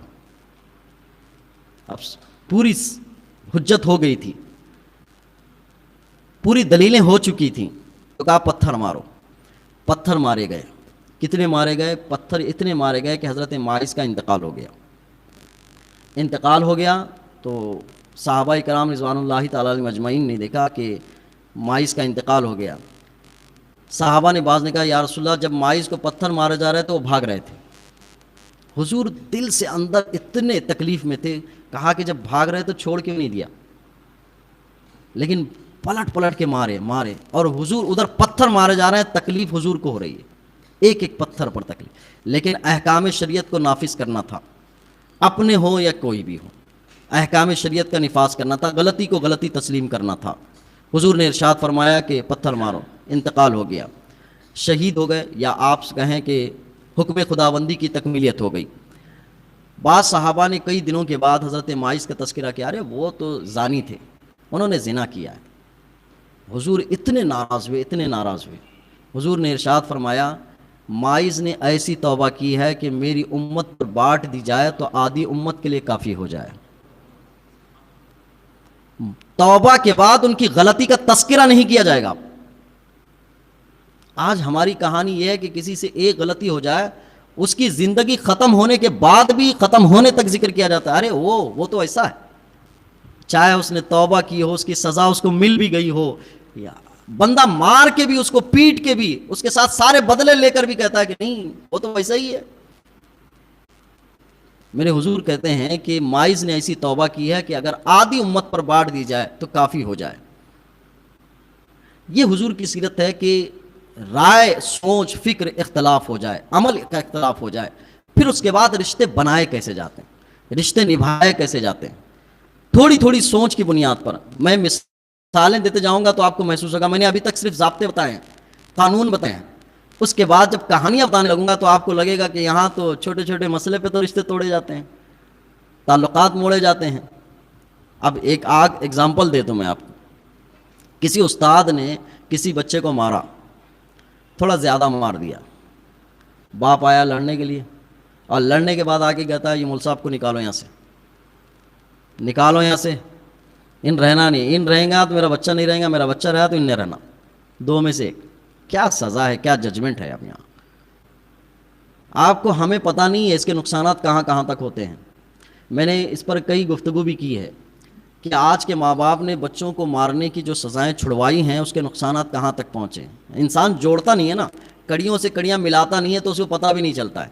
اب پوری حجت ہو گئی تھی، پوری دلیلیں ہو چکی تھیں، تو کہا پتھر مارو۔ پتھر مارے گئے۔ کتنے مارے گئے؟ پتھر اتنے مارے گئے کہ حضرت ماعز کا انتقال ہو گیا۔ انتقال ہو گیا تو صحابہ کرام رضوان اللہ تعالیٰ علیہم اجمعین نے دیکھا کہ ماعز کا انتقال ہو گیا۔ صحابہ نے بعض نے کہا یا رسول اللہ جب ماعز کو پتھر مارے جا رہے تو وہ بھاگ رہے تھے۔ حضور دل سے اندر اتنے تکلیف میں تھے، کہا کہ جب بھاگ رہے تو چھوڑ کیوں نہیں دیا؟ لیکن پلٹ پلٹ کے مارے، اور حضور ادھر پتھر مارے جا رہے ہیں، تکلیف حضور کو ہو رہی ہے، ایک ایک پتھر پر تکلیف، لیکن احکام شریعت کو نافذ کرنا تھا، اپنے ہو یا کوئی بھی ہو، احکام شریعت کا نفاذ کرنا تھا، غلطی کو غلطی تسلیم کرنا تھا۔ حضور نے ارشاد فرمایا کہ پتھر مارو، انتقال ہو گیا، شہید ہو گئے، یا آپ کہیں کہ حکم خداوندی کی تکمیلیت ہو گئی۔ بعض صحابہ نے کئی دنوں کے بعد حضرت ماعز کا تذکرہ کیا، ارے وہ تو زانی تھے، انہوں نے زنا کیا ہے۔ حضور اتنے ناراض ہوئے۔ حضور نے ارشاد فرمایا ماعز نے ایسی توبہ کی ہے کہ میری امت پر بانٹ دی جائے تو آدھی امت کے لیے کافی ہو جائے۔ توبہ کے بعد ان کی غلطی کا تذکرہ نہیں کیا جائے گا۔ آج ہماری کہانی یہ ہے کہ کسی سے ایک غلطی ہو جائے، اس کی زندگی ختم ہونے کے بعد بھی ختم ہونے تک ذکر کیا جاتا ہے، ارے وہ تو ایسا ہے، چاہے اس نے توبہ کی ہو، اس کی سزا اس کو مل بھی گئی ہو، یا بندہ مار کے بھی، اس کو پیٹ کے بھی، اس کے ساتھ سارے بدلے لے کر بھی کہتا ہے کہ نہیں وہ تو ویسا ہی ہے۔ میرے حضور کہتے ہیں کہ ماعز نے ایسی توبہ کی ہے کہ اگر آدھی امت پر بانٹ دی جائے تو کافی ہو جائے۔ یہ حضور کی سیرت ہے کہ رائے، سوچ، فکر اختلاف ہو جائے، عمل کا اختلاف ہو جائے، پھر اس کے بعد رشتے بنائے کیسے جاتے ہیں، رشتے نبھائے کیسے جاتے ہیں، تھوڑی تھوڑی سوچ کی بنیاد پر۔ میں مثالیں دیتے جاؤں گا تو آپ کو محسوس ہوگا، میں نے ابھی تک صرف ضابطے بتائے ہیں، قانون بتائے ہیں، اس کے بعد جب کہانیاں بتانے لگوں گا تو آپ کو لگے گا کہ یہاں تو چھوٹے چھوٹے مسئلے پہ تو رشتے توڑے جاتے ہیں، تعلقات موڑے جاتے ہیں۔ اب ایک ایگزامپل دیتا ہوں میں آپ کو۔ کسی استاد نے کسی بچے کو مارا، تھوڑا زیادہ مار دیا، باپ آیا لڑنے کے لیے، اور لڑنے کے بعد آ کے کہتا ہے یہ مول صاحب کو نکالو یہاں سے، نکالو یہاں سے، ان رہنا نہیں، ان رہیں گا تو میرا بچہ نہیں رہے گا، میرا بچہ رہا تو ان نے رہنا، دو میں سے ایک۔ کیا سزا ہے, کیا ججمنٹ ہے اب یہاں. آپ کو, ہمیں پتہ نہیں ہے اس کے نقصانات کہاں کہاں تک ہوتے ہیں. میں نے اس پر کئی گفتگو بھی کی ہے کہ آج کے ماں باپ نے بچوں کو مارنے کی جو سزائیں چھڑوائی ہیں اس کے نقصانات کہاں تک پہنچے ہیں. انسان جوڑتا نہیں ہے نا, کڑیوں سے کڑیاں ملاتا نہیں ہے تو اسے پتہ بھی نہیں چلتا ہے.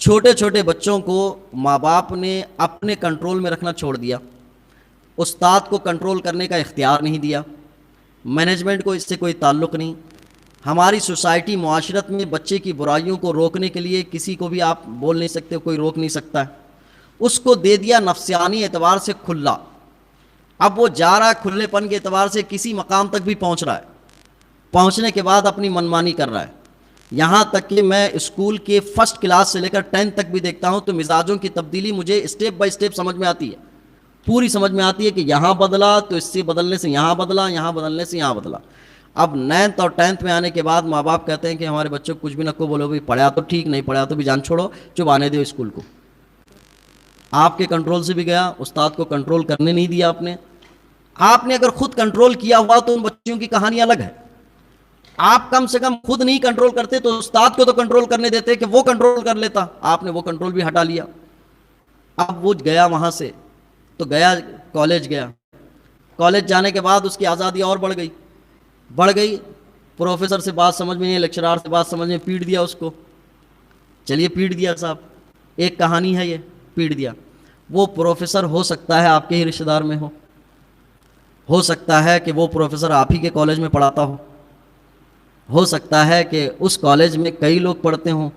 چھوٹے چھوٹے بچوں کو ماں باپ نے اپنے کنٹرول میں رکھنا چھوڑ دیا, استاد کو کنٹرول کرنے کا اختیار نہیں دیا, مینجمنٹ کو اس سے کوئی تعلق نہیں. ہماری سوسائٹی, معاشرت میں بچے کی برائیوں کو روکنے کے لیے کسی کو بھی آپ بول نہیں سکتے, کوئی روک نہیں سکتا ہے. اس کو دے دیا نفسیانی اعتبار سے کھلا. اب وہ جا رہا ہے کھلے پن کے اعتبار سے, کسی مقام تک بھی پہنچ رہا ہے, پہنچنے کے بعد اپنی منمانی کر رہا ہے. یہاں تک کہ میں اسکول کے فرسٹ کلاس سے لے کر 10 تک بھی دیکھتا ہوں تو مزاجوں کی تبدیلی مجھے اسٹیپ بائی اسٹیپ سمجھ میں آتی ہے, پوری سمجھ میں آتی ہے کہ یہاں بدلا تو اس سے بدلنے سے یہاں بدلا, یہاں بدلنے سے یہاں بدلا. اب 9th اور 10th میں آنے کے بعد ماں باپ کہتے ہیں کہ ہمارے بچوں کو کچھ بھی نہ کو بولو, بھی پڑھا تو ٹھیک, نہیں پڑھا تو بھی جان چھوڑو, چپ آنے دو اسکول کو. آپ کے کنٹرول سے بھی گیا, استاد کو کنٹرول کرنے نہیں دیا آپ نے. آپ نے اگر خود کنٹرول کیا ہوا تو ان بچوں کی کہانی الگ ہے. آپ کم سے کم خود نہیں کنٹرول کرتے تو استاد کو تو کنٹرول کرنے دیتے کہ وہ کنٹرول کر لیتا. آپ نے وہ کنٹرول بھی ہٹا لیا. اب وہ گیا وہاں سے تو گیا کالج گیا, کالج جانے کے بعد اس کی آزادی اور بڑھ گئی. پروفیسر سے بات سمجھ میں نہیں, لیکچرار سے بات سمجھ میں, پیٹ دیا اس کو. چلیے پیٹ دیا صاحب, ایک کہانی ہے یہ, پیٹ دیا. وہ پروفیسر ہو سکتا ہے آپ کے ہی رشتہ دار میں ہو سکتا ہے کہ وہ پروفیسر آپ ہی کے کالج میں پڑھاتا ہو سکتا ہے کہ اس کالج میں کئی لوگ پڑھتے ہوں,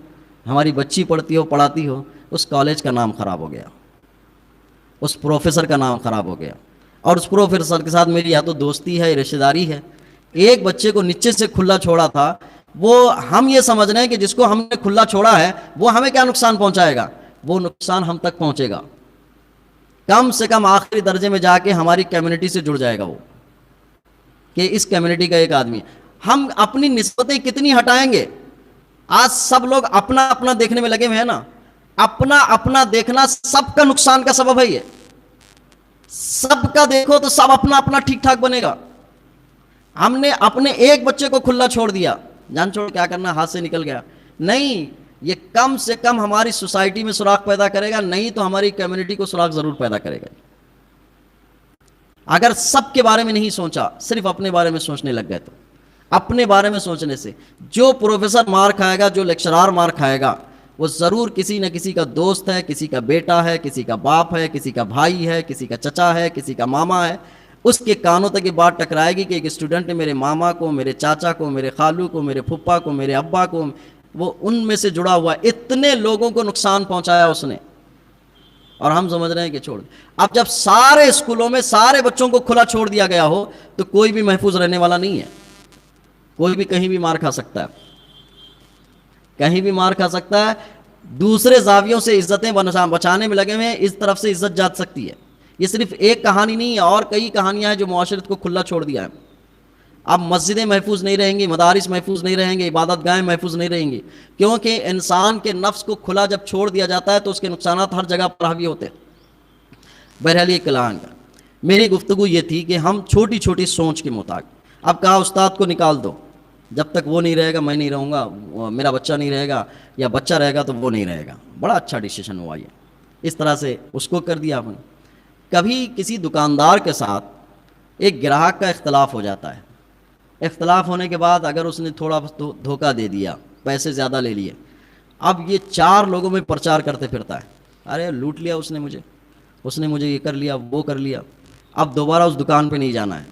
ہماری بچی پڑھتی ہو, پڑھاتی ہو, اس کالج کا نام خراب ہو گیا, اس پروفیسر کا نام خراب ہو گیا. اور اس پروفیسر کے ساتھ میری یا تو دوستی ہے یا رشتہ داری ہے. ایک بچے کو نیچے سے کھلا چھوڑا تھا, وہ ہم یہ سمجھ رہے ہیں کہ جس کو ہم نے کھلا چھوڑا ہے وہ ہمیں کیا نقصان پہنچائے گا, وہ نقصان ہم تک پہنچے گا. کم سے کم آخری درجے میں جا کے ہماری کمیونٹی سے جڑ جائے گا وہ, کہ اس کمیونٹی کا ایک آدمی. ہم اپنی نسبتیں کتنی ہٹائیں گے. آج سب لوگ اپنا اپنا دیکھنے میں لگے ہوئے ہیں نا, اپنا اپنا دیکھنا سب کا نقصان کا سبب ہے. یہ سب کا دیکھو تو سب اپنا اپنا ٹھیک ٹھاک بنے گا. ہم نے اپنے ایک بچے کو کھلا چھوڑ دیا, جان چھوڑ کیا کرنا, ہاتھ سے نکل گیا. نہیں, یہ کم سے کم ہماری سوسائٹی میں سراغ پیدا کرے گا, نہیں تو ہماری کمیونٹی کو سراغ ضرور پیدا کرے گا. اگر سب کے بارے میں نہیں سوچا, صرف اپنے بارے میں سوچنے لگ گئے تو اپنے بارے میں سوچنے سے جو پروفیسر مار کھائے گا, جو لیکچرار مار کھائے گا, وہ ضرور کسی نہ کسی کا دوست ہے, کسی کا بیٹا ہے, کسی کا باپ ہے, کسی کا بھائی ہے, کسی کا چچا ہے, کسی کا ماما ہے. اس کے کانوں تک یہ بات ٹکرائے گی کہ ایک اسٹوڈنٹ نے میرے ماما کو, میرے چاچا کو, میرے خالو کو, میرے پھپھا کو, میرے ابا کو, وہ ان میں سے جڑا ہوا اتنے لوگوں کو نقصان پہنچایا اس نے, اور ہم سمجھ رہے ہیں کہ چھوڑ. اب جب سارے اسکولوں میں سارے بچوں کو کھلا چھوڑ دیا گیا ہو تو کوئی بھی محفوظ رہنے والا نہیں ہے. کوئی بھی کہیں بھی مار کھا سکتا ہے, کہیں بھی مار کھا سکتا ہے. دوسرے زاویوں سے عزتیں بچانے میں لگے ہوئے ہیں, اس طرف سے عزت جا سکتی ہے. یہ صرف ایک کہانی نہیں ہے, اور کئی کہانیاں ہیں جو معاشرت کو کھلا چھوڑ دیا ہے. اب مسجدیں محفوظ نہیں رہیں گی, مدارس محفوظ نہیں رہیں گے, عبادت گاہیں محفوظ نہیں رہیں گی, کیونکہ انسان کے نفس کو کھلا جب چھوڑ دیا جاتا ہے تو اس کے نقصانات ہر جگہ پر حاوی ہوتے ہیں. بہرحال یہ کلام کا میری گفتگو یہ تھی کہ ہم چھوٹی چھوٹی سوچ کے مطابق, اب کہا استاد کو نکال دو, جب تک وہ نہیں رہے گا میں نہیں رہوں گا, میرا بچہ نہیں رہے گا, یا بچہ رہے گا تو وہ نہیں رہے گا. بڑا اچھا ڈیسیشن ہوا یہ, اس طرح سے اس کو کر دیا آپ نے. کبھی کسی دکاندار کے ساتھ ایک گراہک کا اختلاف ہو جاتا ہے, اختلاف ہونے کے بعد اگر اس نے تھوڑا دھوکہ دے دیا, پیسے زیادہ لے لیے, اب یہ 4 لوگوں میں پرچار کرتے پھرتا ہے, ارے لوٹ لیا اس نے مجھے یہ کر لیا, وہ کر لیا. اب دوبارہ اس دکان پہ نہیں جانا ہے.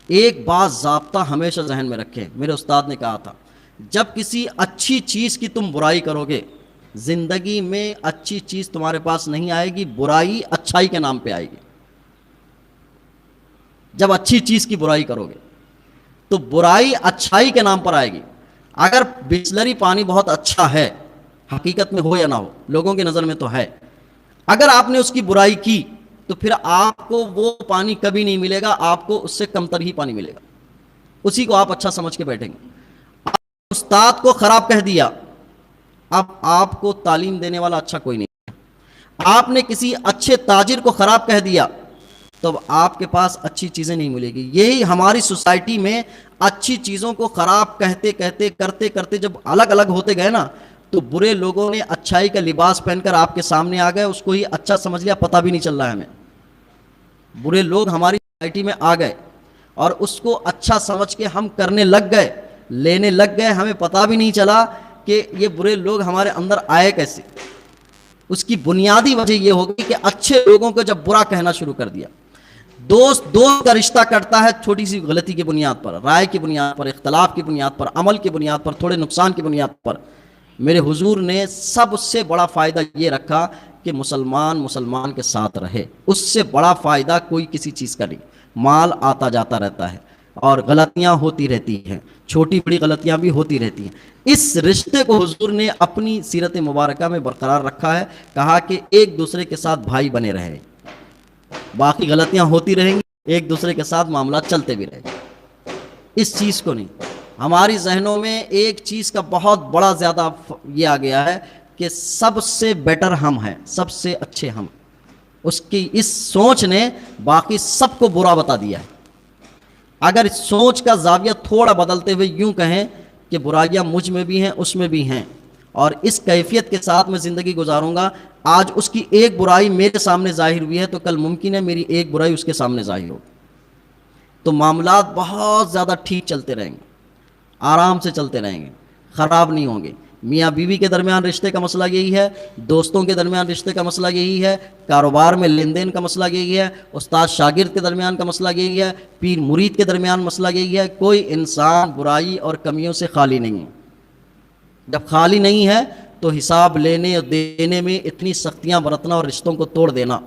ایک بات ضابطہ ہمیشہ ذہن میں رکھیں, میرے استاد نے کہا تھا, جب کسی اچھی چیز کی تم برائی کرو گے, زندگی میں اچھی چیز تمہارے پاس نہیں آئے گی, برائی اچھائی کے نام پہ آئے گی. جب اچھی چیز کی برائی کرو گے تو برائی اچھائی کے نام پر آئے گی. اگر بسلری پانی بہت اچھا ہے, حقیقت میں ہو یا نہ ہو, لوگوں کی نظر میں تو ہے, اگر آپ نے اس کی برائی کی تو پھر آپ کو وہ پانی کبھی نہیں ملے گا, آپ کو اس سے کمتر ہی پانی ملے گا, اسی کو آپ اچھا سمجھ کے بیٹھیں گے. آپ استاد کو خراب کہہ دیا, اب آپ کو تعلیم دینے والا اچھا کوئی نہیں ہے. آپ نے کسی اچھے تاجر کو خراب کہہ دیا, تو آپ کے پاس اچھی چیزیں نہیں ملے گی. یہی ہماری سوسائٹی میں اچھی چیزوں کو خراب کہتے کہتے کرتے کرتے جب الگ الگ ہوتے گئے نا, تو برے لوگوں نے اچھائی کا لباس پہن کر آپ کے سامنے آ گئے, اس کو ہی اچھا سمجھ لیا, پتہ بھی نہیں چل رہا ہے ہمیں. برے لوگ ہماری سوسائٹی میں آ گئے اور اس کو اچھا سمجھ کے ہم کرنے لگ گئے, لینے لگ گئے, ہمیں پتہ بھی نہیں چلا کہ یہ برے لوگ ہمارے اندر آئے کیسے. اس کی بنیادی وجہ یہ ہوگی کہ اچھے لوگوں کو جب برا کہنا شروع کر دیا. دوست کا رشتہ کٹتا ہے چھوٹی سی غلطی کی بنیاد پر, رائے کی بنیاد پر, اختلاف کی بنیاد پر, عمل کی بنیاد پر, تھوڑے نقصان کی بنیاد پر. میرے حضور نے سب سے بڑا فائدہ یہ رکھا کہ مسلمان کے ساتھ رہے. اس سے بڑا فائدہ کوئی کسی چیز کا نہیں. مال آتا جاتا رہتا ہے اور غلطیاں ہوتی رہتی ہیں, چھوٹی بڑی غلطیاں بھی ہوتی رہتی ہیں. اس رشتے کو حضور نے اپنی سیرت مبارکہ میں برقرار رکھا ہے. کہا کہ ایک دوسرے کے ساتھ بھائی بنے رہے, باقی غلطیاں ہوتی رہیں گی, ایک دوسرے کے ساتھ معاملات چلتے بھی رہیں گے. اس چیز کو نہیں. ہماری ذہنوں میں ایک چیز کا بہت بڑا زیادہ یہ آ گیا ہے کہ سب سے بیٹر ہم ہیں, سب سے اچھے ہم. اس کی اس سوچ نے باقی سب کو برا بتا دیا ہے. اگر اس سوچ کا زاویہ تھوڑا بدلتے ہوئے یوں کہیں کہ برائیاں مجھ میں بھی ہیں, اس میں بھی ہیں, اور اس کیفیت کے ساتھ میں زندگی گزاروں گا, آج اس کی ایک برائی میرے سامنے ظاہر ہوئی ہے تو کل ممکن ہے میری ایک برائی اس کے سامنے ظاہر ہو, تو معاملات بہت زیادہ ٹھیک چلتے رہیں گے, آرام سے چلتے رہیں گے, خراب نہیں ہوں گے. میاں بیوی کے درمیان رشتے کا مسئلہ یہی ہے, دوستوں کے درمیان رشتے کا مسئلہ یہی ہے, کاروبار میں لین دین کا مسئلہ یہی ہے, استاد شاگرد کے درمیان کا مسئلہ یہی ہے, پیر مرید کے درمیان مسئلہ یہی ہے. کوئی انسان برائی اور کمیوں سے خالی نہیں ہے. جب خالی نہیں ہے تو حساب لینے اور دینے میں اتنی سختیاں برتنا اور رشتوں کو توڑ دینا,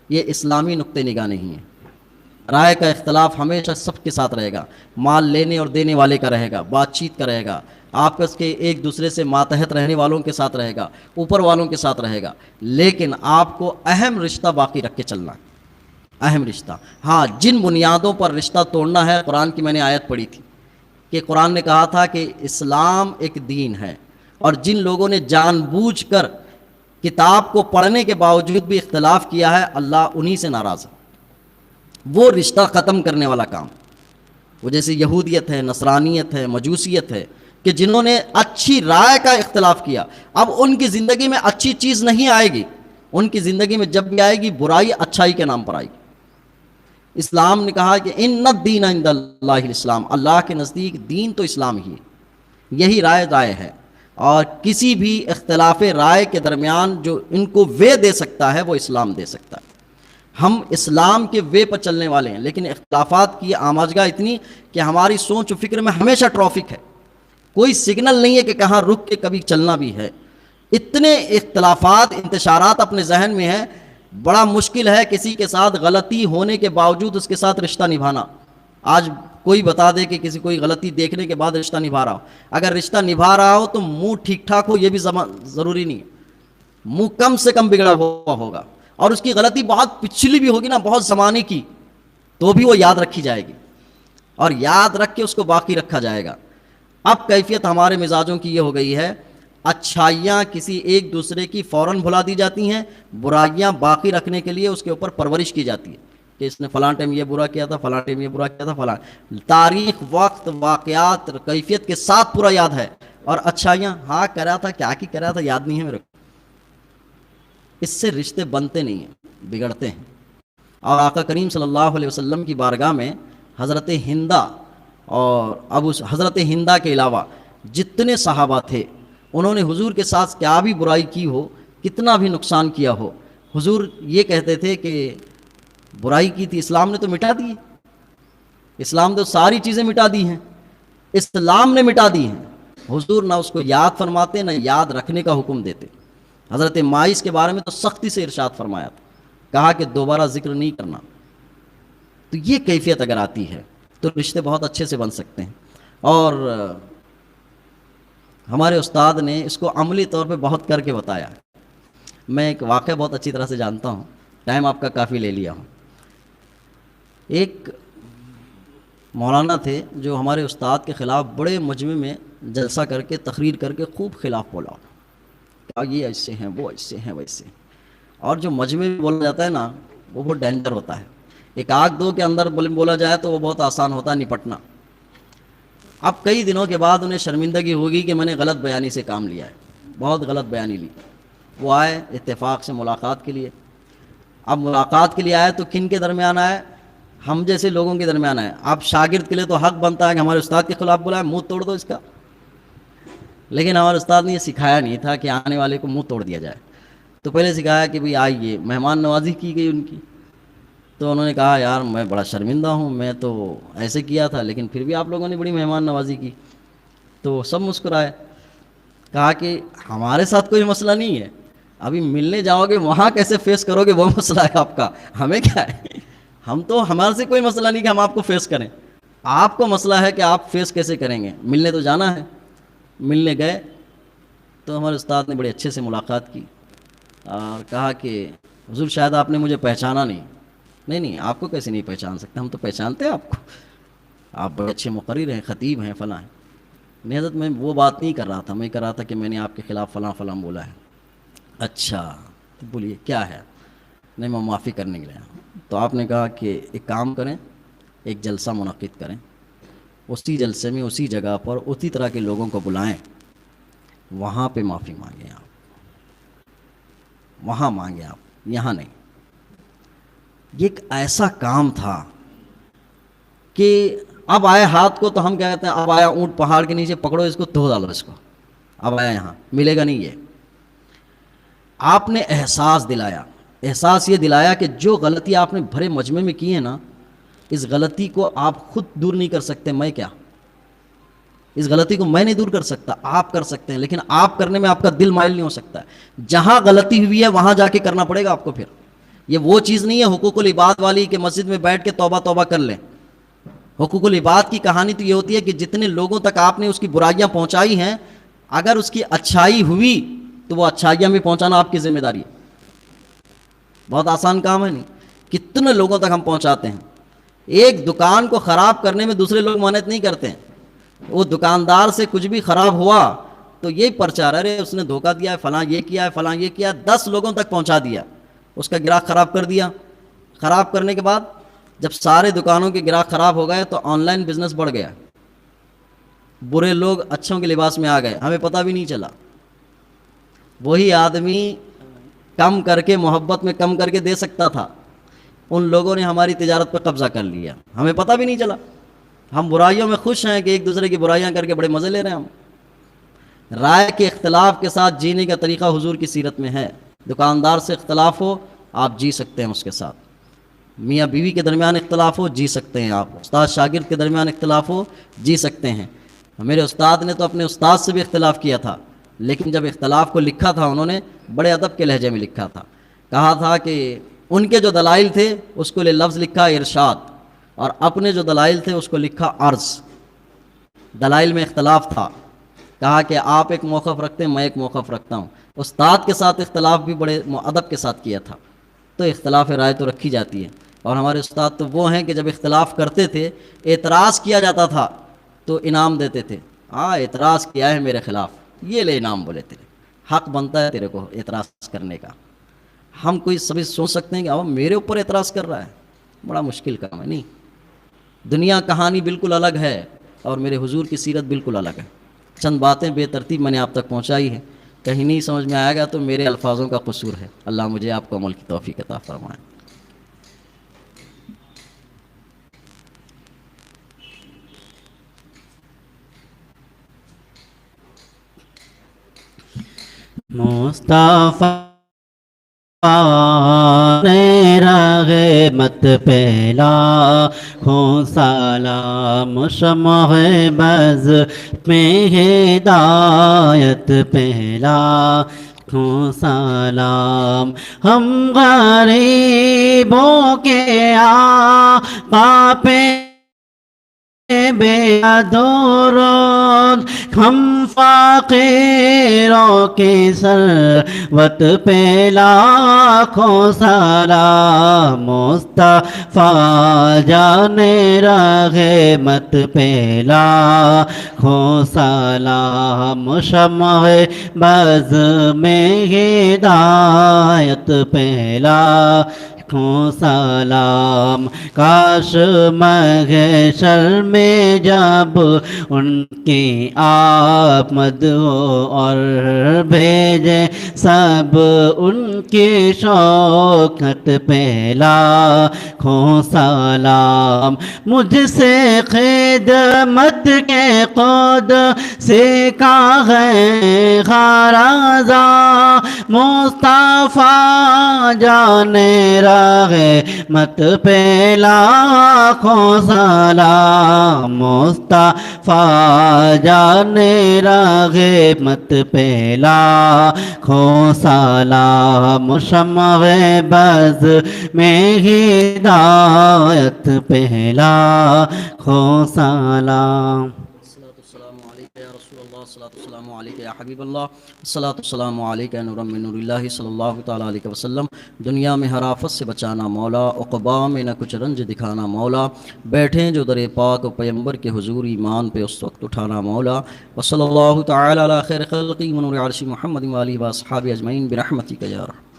یہ اسلامی نقطہ نگاہ نہیں ہے. رائے کا اختلاف ہمیشہ سب کے ساتھ رہے گا, مال لینے اور دینے والے کا رہے گا, بات چیت کا رہے گا, آپس کے ایک دوسرے سے ماتحت رہنے والوں کے ساتھ رہے گا, اوپر والوں کے ساتھ رہے گا, لیکن آپ کو اہم رشتہ باقی رکھ کے چلنا ہے. اہم رشتہ, ہاں, جن بنیادوں پر رشتہ توڑنا ہے, قرآن کی میں نے آیت پڑھی تھی کہ قرآن نے کہا تھا کہ اسلام ایک دین ہے, اور جن لوگوں نے جان بوجھ کر کتاب کو پڑھنے کے باوجود بھی اختلاف کیا ہے, اللہ انہی سے ناراض ہے. وہ رشتہ ختم کرنے والا کام, وہ جیسے یہودیت ہے, نصرانیت ہے, مجوسیت ہے, کہ جنہوں نے اچھی رائے کا اختلاف کیا, اب ان کی زندگی میں اچھی چیز نہیں آئے گی. ان کی زندگی میں جب بھی آئے گی برائی اچھائی کے نام پر آئے گی. اسلام نے کہا کہ ان الدین عند اللہ الاسلام, اللہ کے نزدیک دین تو اسلام ہی ہے, یہی رائے ہے. اور کسی بھی اختلاف رائے کے درمیان جو ان کو وے دے سکتا ہے وہ اسلام دے سکتا ہے. ہم اسلام کے وے پر چلنے والے ہیں, لیکن اختلافات کی آماجگاہ اتنی کہ ہماری سوچ و فکر میں ہمیشہ ٹریفک ہے, کوئی سگنل نہیں ہے کہ کہاں رک کے کبھی چلنا بھی ہے. اتنے اختلافات, انتشارات اپنے ذہن میں ہیں, بڑا مشکل ہے کسی کے ساتھ غلطی ہونے کے باوجود اس کے ساتھ رشتہ نبھانا. آج کوئی بتا دے کہ کسی کوئی غلطی دیکھنے کے بعد رشتہ نبھا رہا ہو, اگر رشتہ نبھا رہا ہو تو منہ ٹھیک ٹھاک ہو, یہ بھی ضروری نہیں ہے. منہ کم سے کم بگڑا ہوا ہوگا, اور اس کی غلطی بہت پچھلی بھی ہوگی نا, بہت زمانے کی, تو بھی وہ یاد رکھی جائے گی, اور یاد رکھ کے اس کو باقی رکھا جائے گا. اب کیفیت ہمارے مزاجوں کی یہ ہو گئی ہے, اچھائیاں کسی ایک دوسرے کی فوراً بھلا دی جاتی ہیں, برائیاں باقی رکھنے کے لیے اس کے اوپر پرورش کی جاتی ہے کہ اس نے فلاں ٹائم یہ برا کیا تھا, فلاں ٹائم یہ برا کیا تھا, فلاں تاریخ, وقت, واقعات, کیفیت کے ساتھ پورا یاد ہے, اور اچھائیاں ہاں کرا تھا, کیا کی کرا تھا, یاد نہیں ہے میرے کو. اس سے رشتے بنتے نہیں ہیں, بگڑتے ہیں. اور آقا کریم صلی اللہ علیہ وسلم کی بارگاہ میں حضرت ہندہ اور حضرت ہندہ کے علاوہ جتنے صحابہ تھے, انہوں نے حضور کے ساتھ کیا بھی برائی کی ہو, کتنا بھی نقصان کیا ہو, حضور یہ کہتے تھے کہ برائی کی تھی, اسلام نے تو مٹا دی, اسلام تو ساری چیزیں مٹا دی ہیں, اسلام نے مٹا دی ہیں. حضور نہ اس کو یاد فرماتے, نہ یاد رکھنے کا حکم دیتے. حضرت ماعز کے بارے میں تو سختی سے ارشاد فرمایا تھا, کہا کہ دوبارہ ذکر نہیں کرنا. تو یہ کیفیت اگر آتی ہے تو رشتے بہت اچھے سے بن سکتے ہیں. اور ہمارے استاد نے اس کو عملی طور پہ بہت کر کے بتایا. میں ایک واقعہ بہت اچھی طرح سے جانتا ہوں, ٹائم آپ کا کافی لے لیا ہوں. ایک مولانا تھے جو ہمارے استاد کے خلاف بڑے مجمع میں جلسہ کر کے تقریر کر کے خوب خلاف بولا, کہ یہ ایسے ہیں, وہ ایسے ہیں, ویسے. اور جو مجمع میں بولا جاتا ہے نا, وہ بہت ڈینجر ہوتا ہے. ایک آگ دو کے اندر بولا جائے تو وہ بہت آسان ہوتا ہے نپٹنا. اب کئی دنوں کے بعد انہیں شرمندگی ہوگی کہ میں نے غلط بیانی سے کام لیا ہے, بہت غلط بیانی لی. وہ آئے اتفاق سے ملاقات کے لیے. اب ملاقات کے لیے آئے تو کن کے درمیان آئے؟ ہم جیسے لوگوں کے درمیان آئے. اب شاگرد کے لیے تو حق بنتا ہے کہ ہمارے استاد کے خلاف بولا ہے, منہ توڑ دو اس کا. لیکن ہمارے استاد نے یہ سکھایا نہیں تھا کہ آنے والے کو منہ توڑ دیا جائے. تو پہلے سکھایا کہ بھئی آئیے, مہمان نوازی کی گئی ان کی. تو انہوں نے کہا یار میں بڑا شرمندہ ہوں, میں تو ایسے کیا تھا لیکن پھر بھی آپ لوگوں نے بڑی مہمان نوازی کی. تو سب مسکرائے. کہا کہ ہمارے ساتھ کوئی مسئلہ نہیں ہے, ابھی ملنے جاؤ گے وہاں کیسے فیس کرو گے وہ مسئلہ ہے آپ کا, ہمیں کیا ہے, ہم تو ہمارے سے کوئی مسئلہ نہیں کہ ہم آپ کو فیس کریں, آپ کو مسئلہ ہے کہ آپ فیس کیسے کریں گے. ملنے تو جانا ہے. ملنے گئے تو ہمارے استاد نے بڑے اچھے سے ملاقات کی اور کہا کہ حضور شاید آپ نے مجھے پہچانا نہیں. نہیں آپ کو کیسے نہیں پہچان سکتے, ہم تو پہچانتے ہیں آپ کو, آپ بڑے اچھے مقرر ہیں, خطیب ہیں, فلاں ہیں. نہیں حضرت میں وہ بات نہیں کر رہا تھا, میں کر رہا تھا کہ میں نے آپ کے خلاف فلاں فلاں بولا ہے. اچھا تو بولیے کیا ہے. نہیں میں معافی کرنے کے لیے. تو آپ نے کہا کہ ایک کام کریں, ایک جلسہ منعقد کریں, اسی جلسے میں اسی جگہ پر اسی طرح کے لوگوں کو بلائیں, وہاں پہ معافی مانگیں آپ, وہاں مانگیں آپ, یہاں نہیں. یہ ایک ایسا کام تھا کہ اب آئے ہاتھ کو تو ہم کہتے ہیں اب آیا اونٹ پہاڑ کے نیچے, پکڑو اس کو دھو ڈالو اس کو, اب آیا یہاں ملے گا نہیں. یہ آپ نے احساس دلایا, احساس یہ دلایا کہ جو غلطی آپ نے بھرے مجمع میں کی ہے نا, اس غلطی کو آپ خود دور نہیں کر سکتے. میں کیا, اس غلطی کو میں نہیں دور کر سکتا, آپ کر سکتے ہیں, لیکن آپ کرنے میں آپ کا دل مائل نہیں ہو سکتا ہے. جہاں غلطی ہوئی ہے وہاں جا کے کرنا پڑے گا آپ کو. پھر یہ وہ چیز نہیں ہے حقوق العباد والی کہ مسجد میں بیٹھ کے توبہ توبہ کر لیں. حقوق العباد کی کہانی تو یہ ہوتی ہے کہ جتنے لوگوں تک آپ نے اس کی برائیاں پہنچائی ہیں, اگر اس کی اچھائی ہوئی تو وہ اچھائیاں بھی پہنچانا آپ کی ذمہ داری ہے. بہت آسان کام ہے نہیں, کتنے لوگوں تک ہم پہنچاتے ہیں. ایک دکان کو خراب کرنے میں دوسرے لوگ محنت نہیں کرتے ہیں. وہ دکاندار سے کچھ بھی خراب ہوا تو یہی پرچار ہے, اس نے دھوکہ دیا ہے, فلاں یہ کیا ہے, فلاں یہ کیا, 10 لوگوں تک پہنچا دیا, اس کا گراہک خراب کر دیا. خراب کرنے کے بعد جب سارے دکانوں کے گراہک خراب ہو گئے تو آن لائن بزنس بڑھ گیا, برے لوگ اچھوں کے لباس میں آ گئے, ہمیں پتہ بھی نہیں چلا. وہی آدمی کم کر کے محبت میں کم کر کے دے سکتا تھا, ان لوگوں نے ہماری تجارت پہ قبضہ کر لیا, ہمیں پتہ بھی نہیں چلا. ہم برائیوں میں خوش ہیں کہ ایک دوسرے کی برائیاں کر کے بڑے مزے لے رہے ہیں. ہم رائے کے اختلاف کے ساتھ جینے کا طریقہ حضور کی سیرت میں ہے. دکاندار سے اختلاف ہو آپ جی سکتے ہیں اس کے ساتھ, میاں بیوی کے درمیان اختلاف ہو جی سکتے ہیں آپ, استاد شاگرد کے درمیان اختلاف ہو جی سکتے ہیں. میرے استاد نے تو اپنے استاد سے بھی اختلاف کیا تھا, لیکن جب اختلاف کو لکھا تھا انہوں نے بڑے ادب کے لہجے میں لکھا تھا. کہا تھا کہ ان کے جو دلائل تھے اس کو لفظ لکھا ارشاد, اور اپنے جو دلائل تھے اس کو لکھا عرض. دلائل میں اختلاف تھا, کہا کہ آپ ایک موقف رکھتے ہیں, میں ایک موقف رکھتا ہوں. استاد کے ساتھ اختلاف بھی بڑے ادب کے ساتھ کیا تھا. تو اختلاف رائے تو رکھی جاتی ہے, اور ہمارے استاد تو وہ ہیں کہ جب اختلاف کرتے تھے, اعتراض کیا جاتا تھا تو انعام دیتے تھے. ہاں اعتراض کیا ہے میرے خلاف, یہ لے انعام بولے تیرے, حق بنتا ہے تیرے کو اعتراض کرنے کا. ہم کوئی سبھی سوچ سکتے ہیں کہ اب میرے اوپر اعتراض کر رہا ہے, بڑا مشکل کام ہے. نہیں, دنیا کہانی بالکل الگ ہے اور میرے حضور کی سیرت بالکل الگ ہے. چند باتیں بے ترتیب میں نے آپ تک پہنچائی ہیں, کہیں نہیں سمجھ میں آئے گا تو میرے الفاظوں کا قصور ہے. اللہ مجھے آپ کو عمل کی توفیق عطا فرمائے. مصطفیٰ نے راہ مت پہلا ہوں سلام, شمع بز میں ہدایت پہلا ہوں سلام. ہم غریبوں کے آقا پہ بے درود, ہم فقیروں کے ثروت پہ لاکھوں سلام. مصطفیٰ جان راہ مت پہ لاکھوں سلام, شمع بز میں ہدایت پہ لاکھوں سلام کاش محشر میں جب ان کی آمد ہو اور بھیجے سب ان کی شوکت پہ لاکھوں سلام مجھ سے خدمت کے خود سیکھا ہے خارزہ مصطفیٰ جانے رحمت پہ لاکھوں سلام مصطفیٰ جانے رحمت پہ لاکھوں سلام شمع بز میں ہدایت پہ لاکھوں سلام السلام علیکم یا رسول اللہ، السلام علیکم یا حبیب اللہ، السلام علیکم یا نور من نور اللہ صلی اللہ تعالیٰ علیہ وسلم۔ دنیا میں ہر آفت سے بچانا مولا، عقبا میں نہ کچھ رنج دکھانا مولا، بیٹھیں جو در پاک و پیمبر کے حضور ایمان پہ اس وقت اٹھانا مولا۔ وصلی اللہ تعالیٰ علی خیر خلقی ونور عرش محمد و آلہ و اصحابہ اجمعین برحمتک یا رحمت۔